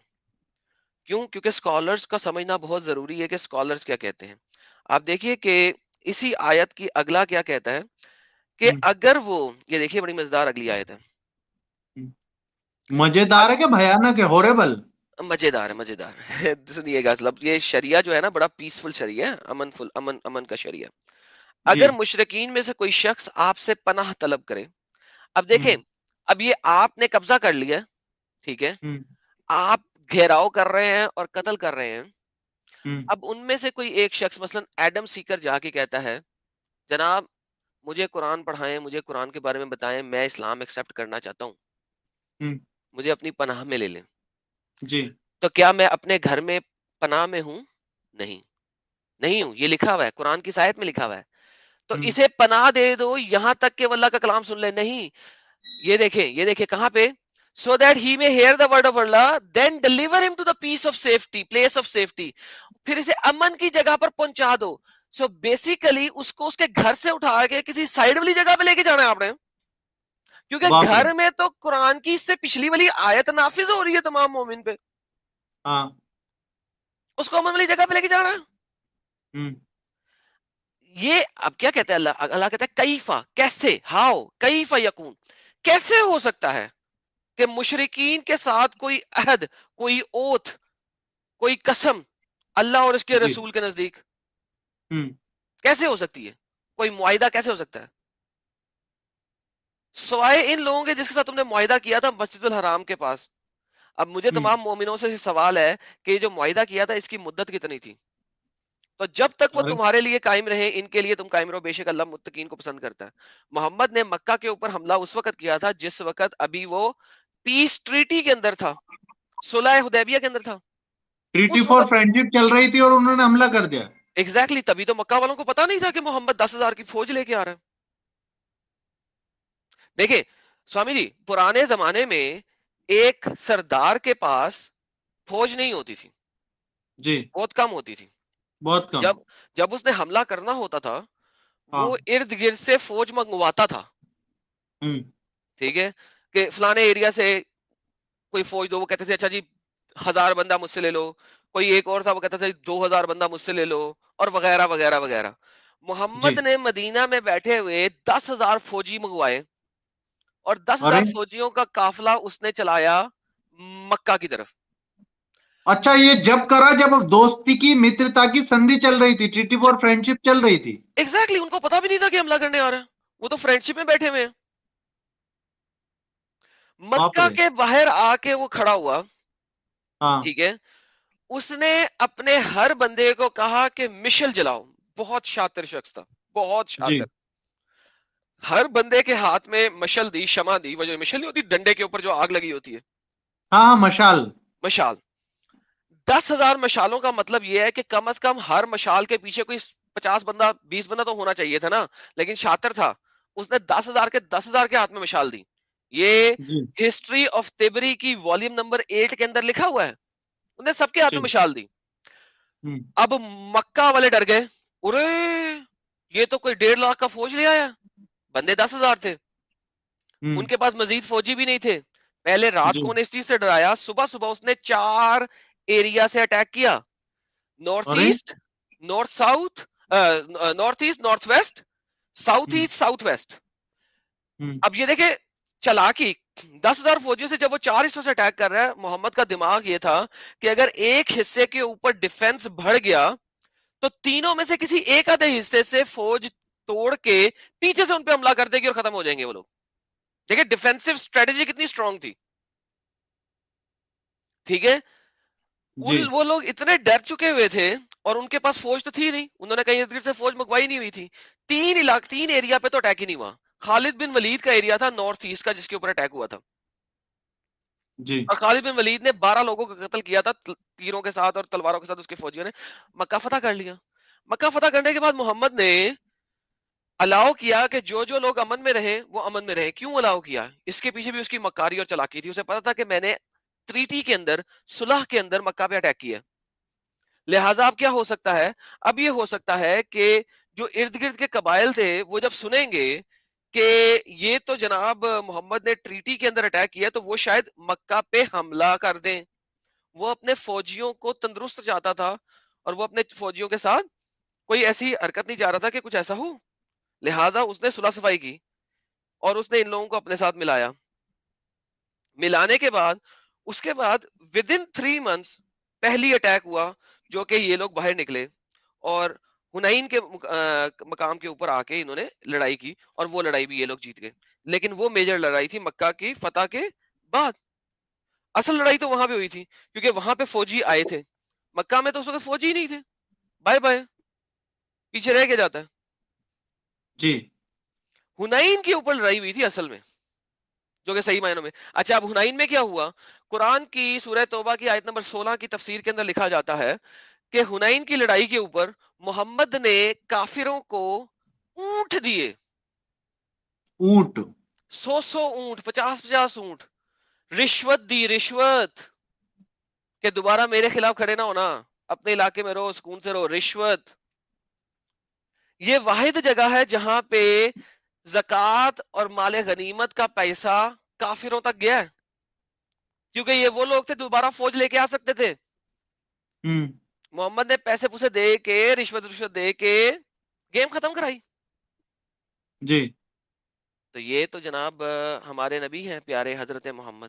کیوں؟ کیونکہ اسکالرز کا سمجھنا بہت ضروری ہے کہ اسکالرز کیا کہتے ہیں. آپ دیکھیے کہ اسی آیت کی اگلا کیا کہتا ہے کہ اگر وہ، یہ دیکھیے بڑی مزیدار اگلی آیت ہے. مزیدار ہے کہ بھیانک ہے؟ ہوریبل. مزیدار ہے، مزیدار ہے. سنیے گا، مطلب یہ شریعہ جو ہے نا بڑا پیسفل شریعہ ہے، امن فل، امن کا شریعہ. جی. اگر مشرکین میں سے کوئی شخص آپ سے پناہ طلب کرے، اب دیکھیں، اب یہ آپ نے قبضہ کر لیا، ٹھیک ہے، آپ گھیراؤ کر رہے ہیں اور قتل کر رہے ہیں. اب ان میں سے کوئی ایک شخص مثلا ایڈم سیکر جا کے کہتا ہے جناب مجھے قرآن پڑھائیں، مجھے قرآن کے بارے میں بتائیں، میں اسلام ایکسپٹ کرنا چاہتا ہوں، مجھے اپنی پناہ میں لے لیں. جی تو کیا میں اپنے گھر میں پناہ میں ہوں؟ نہیں، نہیں ہوں. یہ لکھا ہوا ہے قرآن کی آیت میں، لکھا ہوا ہے. تو اسے پناہ دے دو یہاں تک کہ وہ اللہ کا کلام سن لے. نہیں، یہ دیکھیں کہاں پہ، so that he may hear the word of Allah then deliver him to the peace of safety, place of safety. پھر اسے امن کی جگہ پر پہنچا دو. سو بیسیکلی اس کو اس کے گھر سے اٹھا کے کسی سائیڈ والی جگہ پہ لے کے جانا ہے آپ نے، کیونکہ باپ رے. گھر میں تو قرآن کی اس سے پچھلی والی آیت نافذ ہو رہی ہے تمام مومن پہ، ہاں. اس کو امن والی جگہ پہ لے کے جانا ہے. یہ اب کیا کہتے ہیں اللہ کہتا ہے کیفا، کیسے، ہاؤ کیفا یکون، کیسے ہو سکتا ہے کہ مشرکین کے ساتھ کوئی عہد، کوئی اوتھ، کوئی قسم اللہ اور اس کے جی رسول کے نزدیک ہوں کیسے ہو سکتی ہے؟ کوئی معاہدہ کیسے ہو سکتا ہے سوائے ان لوگوں کے جس کے ساتھ تم نے معاہدہ کیا تھا مسجد الحرام کے پاس؟ اب مجھے ہوں تمام مومنوں سے سوال ہے کہ یہ جو معاہدہ کیا تھا اس کی مدت کتنی تھی؟ تو جب تک وہ ارے تمہارے لیے قائم رہے ان کے لیے تم قائم رہو، بے شک اللہ متقین کو پسند کرتا ہے۔ محمد نے مکہ کے اوپر حملہ اس وقت کیا تھا جس وقت ابھی وہ پیس ٹریٹی کے اندر تھا، صلح حدیبیہ کے اندر تھا ٹریٹی اس فار وقت۔ فرینڈشپ چل رہی تھی اور انہوں نے حملہ کر دیا۔ ایگزیکٹلی تبھی تو مکہ والوں کو پتا نہیں تھا کہ محمد 10,000 کی فوج لے کے آ رہا ہے۔ دیکھیں سوامی جی، پرانے زمانے میں ایک سردار کے پاس فوج نہیں ہوتی تھی، جی بہت کم ہوتی تھی۔ بہت کم۔ جب جب اس نے حملہ کرنا ہوتا تھا ہاں وہ ارد گرد سے فوج منگواتا تھا، ہوں ٹھیک ہے، کہ فلانے ایریا سے کوئی فوج دو، وہ کہتے تھے اچھا جی 1,000 بندہ مجھ سے لے لو، کوئی ایک اور تھا وہ کہتا تھا 2,000 بندہ مجھ سے لے لو، اور وغیرہ وغیرہ وغیرہ۔ جی محمد نے مدینہ میں بیٹھے ہوئے 10,000 فوجی منگوائے اور ارے 10,000 فوجیوں کا قافلہ اس نے چلایا مکہ کی طرف۔ اچھا، یہ جب کرا جب دوستی کی مترتا کی سندھی چل رہی تھی، ٹریٹی فار فرینڈشپ چل رہی تھی۔ ایگزیکٹلی ان کو پتا بھی نہیں تھا کہ حملہ کرنے آ رہا ہے، وہ تو فرینڈ شپ میں بیٹھے ہوئے ہیں۔ باپ مکہ رے۔ کے باہر آ کے وہ کھڑا ہوا، ہاں ٹھیک ہے، اس نے اپنے ہر بندے کو کہا کہ مشل جلاؤ۔ بہت شاطر شخص تھا، بہت جی شاطر۔ ہر بندے کے ہاتھ میں مشل دی، شمع دی، وہ جو مشل نہیں ہوتی ڈنڈے کے اوپر جو آگ لگی ہوتی ہے، ہاں ہاں مشال۔ مشال۔ 10,000 مشالوں کا مطلب یہ ہے کہ کم از کم ہر مشال کے پیچھے کوئی 50 بندہ 20 بندہ تو ہونا چاہیے تھا نا، لیکن شاطر تھا، اس نے 10,000 کے ہاتھ میں مشال دی۔ یہ جی ہسٹری آف تبری کی والیوم نمبر 8 کے اندر لکھا ہوا ہے، انہوں نے سب کے ہاتھ جی میں مشال دی۔ ہوں اب مکہ والے ڈر گئے، ارے یہ تو کوئی 1.5 لاکھ کا فوج لے آیا، بندے 10,000 تھے، ہوں ان کے پاس مزید فوجی بھی نہیں تھے۔ پہلے رات جی کو انہیں اس چیز سے ڈرایا، صبح صبح اس نے 4 ایریا سے اٹیک کیا، نارتھ ارے east, north south, north east, north west, south ہوں ایسٹ، ساؤتھ ویسٹ۔ ہوں اب یہ دیکھیں چلاکی، 10,000 فوجیوں سے جب وہ 4 حصوں سے اٹیک کر رہا ہے، محمد کا دماغ یہ تھا کہ اگر ایک حصے کے اوپر ڈیفنس بڑھ گیا تو تینوں میں سے کسی ایک آدھے حصے سے فوج توڑ کے پیچھے سے ان پہ حملہ کر دے گی اور ختم ہو جائیں گے وہ لوگ۔ دیکھیں ڈیفینسو اسٹریٹجی کتنی اسٹرانگ تھی، ٹھیک ہے۔ جی وہ لوگ اتنے ڈر چکے ہوئے تھے اور ان کے پاس فوج تو تھی نہیں، انہوں نے کہیں ارد گرد سے فوج منگوائی نہیں ہوئی تھی۔ 3 ایریا پہ تو اٹیک ہی نہیں ہوا۔ خالد بن ولید کا ایریا تھا نارتھ ایسٹ کا جس کے اوپر اٹیک ہوا تھا، جی اور خالد بن ولید نے 12 لوگوں کا قتل کیا تھا تیروں کے ساتھ اور تلواروں کے ساتھ، اس کے فوجیوں نے مکہ فتح کر لیا۔ مکہ فتح کرنے کے بعد محمد نے الاؤ کیا کہ جو جو لوگ امن میں رہے وہ امن میں رہے۔ کیوں الاؤ کیا؟ اس کے پیچھے بھی اس کی مکاری اور چلاکی تھی، اسے پتا تھا کہ میں نے ٹریٹی کے اندر، صلح کے اندر مکہ پہ اٹیک کیا، لہٰذا اب کیا ہو سکتا ہے؟ اب یہ ہو سکتا ہے کہ جو ارد گرد کے قبائل تھے وہ جب سنیں گے کہ یہ تو جناب محمد نے ٹریٹی کے اندر اٹیک کیا تو وہ شاید مکہ پہ حملہ کر دیں۔ وہ اپنے فوجیوں کو تندرست چاہتا تھا اور وہ اپنے فوجیوں کے ساتھ کوئی ایسی حرکت نہیں چاہ رہا تھا کہ کچھ ایسا ہو، لہٰذا اس نے صلح صفائی کی اور اس نے ان لوگوں کو اپنے ساتھ ملایا۔ ملانے کے بعد اس کے بعد ود ان 3 months پہلی اٹیک ہوا جو کہ یہ لوگ باہر نکلے اور ہنین کے مقام کے اوپر آ کے انہوں نے لڑائی کی اور وہ لڑائی بھی یہ لوگ جیت گئے، لیکن وہ میجر لڑائی تھی مکہ کی فتح کے بعد۔ اصل لڑائی تو وہاں پہ ہوئی تھی کیونکہ وہاں پہ فوجی آئے تھے، مکہ میں تو اس وقت فوجی ہی نہیں تھے، بائے بائے، پیچھے رہ کے جاتا ہے۔ جی ہنین کے اوپر لڑائی ہوئی تھی اصل میں، جو کہ صحیح معنوں میں۔ اچھا اب ہنین میں کیا ہوا؟ قرآن کی سورہ توبہ کی آیت نمبر 16 کی تفسیر کے اندر لکھا جاتا ہے کہ ہنین کی لڑائی کے اوپر محمد نے کافروں کو اونٹ دیے، اونٹ۔ 100 اونٹ، 50 اونٹ، رشوت دی، رشوت، کہ دوبارہ میرے خلاف کھڑے نہ ہونا، اپنے علاقے میں رہو، سکون سے رہو، رشوت۔ یہ واحد جگہ ہے جہاں پہ زکوٰۃ اور مال غنیمت کا پیسہ کافروں تک گیا ہے، کیونکہ یہ وہ لوگ تھے دوبارہ فوج لے کے آ سکتے تھے۔ ہوں محمد نے پیسے پوسے دے کے، رشوت دے کے گیم ختم کرائی۔ جی تو یہ تو جناب ہمارے نبی ہیں پیارے حضرت محمد،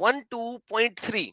12.3,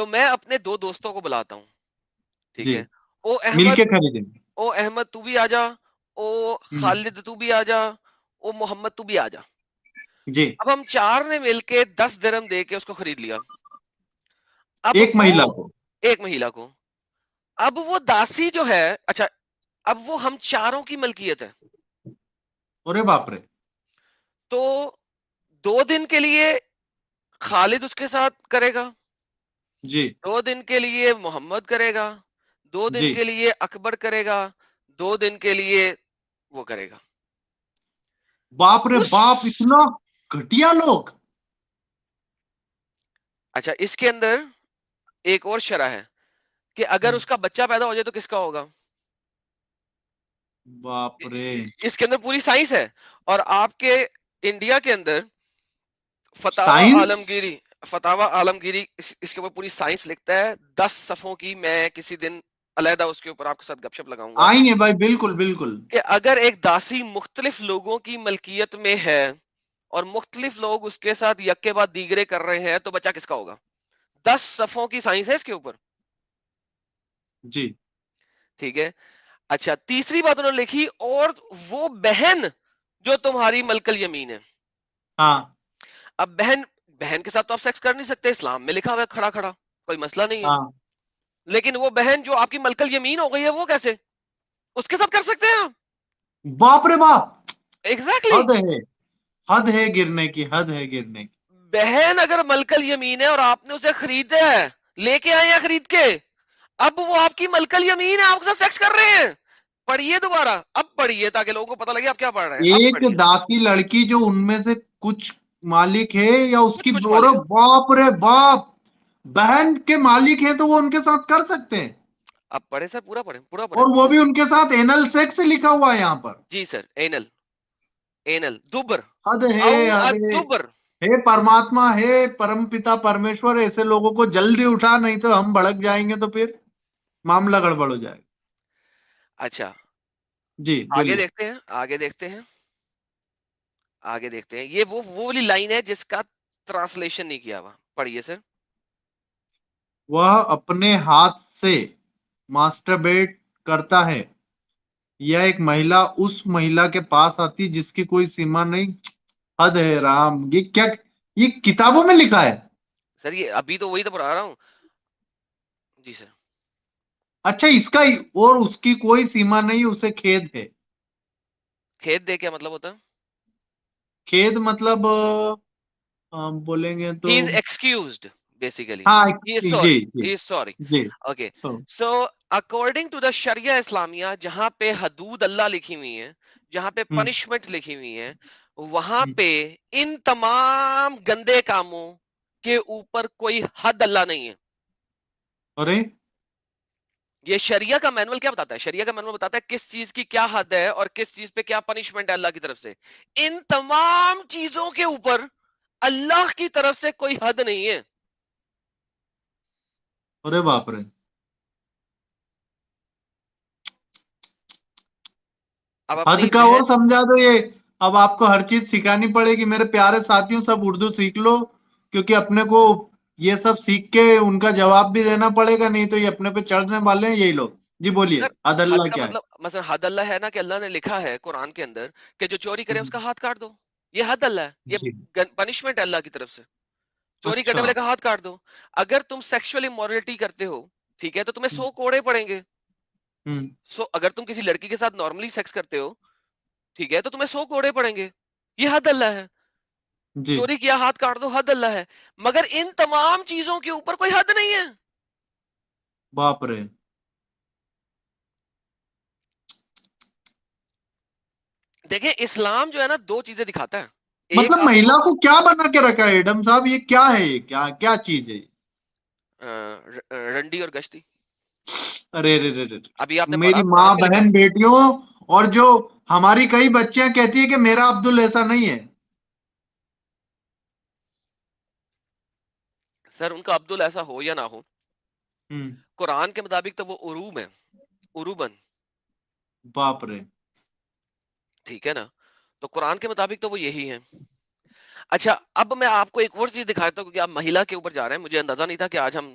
تو میں اپنے 2 دوستوں کو بلاتا ہوں، ٹھیک جی ہے؟ او مل احمد، کے خریدیں گے. او احمد تو بھی آ جا، او ہوں. خالد تو بھی آ جا، او محمد تو بھی آ جا. جی اب ہم 4 نے مل کے 10 درہم دے کے اس کو خرید لیا. اب ایک وہ مہیلا کو. ایک مہیلا کو، اب وہ داسی جو ہے، اچھا اب وہ ہم چاروں کی ملکیت ہے. ارے باپ رے. تو 2 دن کے لیے خالد اس کے ساتھ کرے گا، جی 2 دن کے لیے محمد کرے گا، 2 دن جی کے لیے اکبر کرے گا، 2 دن کے لیے وہ کرے گا. باپ رے اس باپ اتنا گھٹیا لوگ. اچھا اس کے اندر ایک اور شرح ہے کہ اگر اس کا بچہ پیدا ہو جائے تو کس کا ہوگا. باپ رے. اس کے اندر پوری سائنس ہے. اور آپ کے انڈیا کے اندر فتاوا سائنس. عالمگیری، فتاوا عالمگیری اس کے اوپر پوری سائنس لکھتا ہے 10 صفحوں کی. میں کسی دن علیحدہ اس کے اوپر آپ کے ساتھ گپ شپ لگاؤں گا آئیں گے بھائی بالکل بالکل. کہ اگر ایک داسی مختلف لوگوں کی ملکیت میں ہے اور مختلف لوگ اس کے ساتھ یک کے بعد دیگرے کر رہے ہیں تو بچہ کس کا ہوگا. 10 صفحوں کی سائنس ہے اس کے اوپر، جی ٹھیک ہے. اچھا تیسری بات انہوں نے لکھی، اور وہ بہن جو تمہاری ملکل یمین ہے. ہاں اب بہن، بہن کے ساتھ تو آپ سیکس کر نہیں سکتے، اسلام میں لکھا ہوا ہے کھڑا کھڑا، کوئی مسئلہ نہیں ہے. ہاں. لیکن وہ بہن جو آپ کی ملکل یمین ہو گئی ہے وہ کیسے، اس کے ساتھ کر سکتے ہیں آپ. باپ رے باپ. ایگزیکٹلی. حد ہے. حد ہے گرنے کی، حد ہے گرنے کی. بہن اگر ملکل یمین ہے اور آپ نے اسے خریدا ہے، لے کے آئے ہیں خرید کے، اب وہ آپ کی ملکل یمین ہے، آپ کے ساتھ سیکس کر رہے ہیں. پڑھیے دوبارہ، اب پڑھیے تاکہ لوگوں کو پتہ لگے آپ کیا پڑھ رہے ہیں. اب ایک پڑھیے داسی لڑکی جو ان میں سے کچھ مالک ہے یا اس کی کچھ اور مالک ہے. باپ رے باپ بہن کے مالک ہیں تو وہ ان کے ساتھ کر سکتے ہیں. اب پڑھے سر، پورا پڑھیں، پورا پڑھیں. اور وہ بھی ان کے ساتھ اینل سیکس لکھا ہوا ہے یہاں پر. جی سر، اینل، اینل دبر حد ہے. او حد ہے. الدبر. ہے پرماتما ہے پرم پتا پرمیشور، ایسے لوگوں کو جلدی اٹھا، نہیں تو ہم بھڑک جائیں گے تو پھر معاملہ گڑبڑ ہو جائے گا. اچھا جی آگے بولیے. دیکھتے ہیں، آگے دیکھتے ہیں، آگے دیکھتے ہیں. یہ وہ والی لائن ہے جس کا ٹرانسلیشن نہیں کیا ہوا. پڑھیے سر. وہ اپنے ہاتھ سے ماسٹربیٹ کرتا ہے یا ایک مہیلا اس مہیلا کے پاس آتی جس کی کوئی سیما نہیں. حد ہے رام. یہ کیا، یہ کتابوں میں لکھا ہے. سر یہ ابھی تو وہی تو پڑھا رہا ہوں. جی سر. اچھا اس کا اور اس کی کوئی سیما نہیں، اسے کھید ہے. کھیت دے کیا مطلب ہوتا ہے؟ کھید مطلب بولیں گے تو he is excused basically, ہاں. he is G sorry, G he is sorry. G. Okay, so so according to the sharia اسلامیہ، جہاں پہ حدود اللہ لکھی ہوئی ہیں، جہاں پہ پنشمنٹ لکھی ہوئی ہیں، وہاں پہ ان تمام گندے کاموں کے اوپر کوئی حد اللہ نہیں ہے. ارے یہ شریعہ کا مینول کیا بتاتا ہے؟ شریعہ کا مینول بتاتا ہے کس چیز کی کیا حد ہے اور کس چیز پہ کیا پنشمنٹ ہے اللہ کی طرف سے. ان تمام چیزوں کے اوپر اللہ کی طرف سے کوئی حد نہیں ہے. ارے باپ رے. اب حد اپنی کا وہ بہن، سمجھا دو. یہ اب آپ کو ہر چیز سکھانی پڑے گی میرے پیارے ساتھیوں. سب اردو سیکھ لو کیونکہ اپنے کو یہ سب سیکھ کے ان کا جواب بھی دینا پڑے گا، نہیں تو یہ اپنے پہ چڑھنے والے ہیں یہی لوگ. جی بولیے. سر حد حد اللہ کا کیا ہے؟ مطلب مثلا حد اللہ ہے نا کہ اللہ نے لکھا ہے قرآن کے اندر کہ جو چوری کرے اس کا ہاتھ کاٹ دو. یہ حد اللہ ہے، جی. یہ پنشمنٹ ہے اللہ کی طرف سے. چوری کرنے اچھا. والے کا ہاتھ کاٹ دو. اگر تم سیکشل امورلٹی کرتے ہو، ٹھیک ہے، تو تمہیں 100 کوڑے پڑیں گے. ہوں. سو اگر تم کسی لڑکی کے ساتھ نارملی سیکس کرتے ہو، ٹھیک ہے، تو تمہیں 100 کوڑے پڑیں گے. یہ حد اللہ ہے. جی چوری کیا ہاتھ کاٹ دو، حد اللہ ہے. مگر ان تمام چیزوں کے اوپر کوئی حد نہیں ہے. باپ رے. دیکھیں اسلام جو ہے نا 2 چیزیں دکھاتا ہے. ایک مطلب آپ مہیلا کو کو کیا بنا کے رکھا ہے ایڈم صاحب؟ یہ کیا ہے؟ یہ کیا کیا چیز ہے؟ رنڈی اور گشتی. ارے رے رے رے. ابھی آپ نے میری پڑھا ماں قرآن میں لکھا بہن ہے. بیٹیوں، اور جو ہماری کئی بچیاں کہتی ہے کہ میرا عبدل ایسا نہیں ہے. سر ان کا عبدل ایسا ہو یا نہ ہو، قرآن کے مطابق تو وہ عروب ہیں، عروبن. باپ رے. ٹھیک ہے نا، تو قرآن کے مطابق تو وہ یہی ہیں. اچھا اب میں آپ کو ایک اور چیز دکھاتا ہوں کیونکہ آپ مہیلا کے اوپر جا رہے ہیں. مجھے اندازہ نہیں تھا کہ آج ہم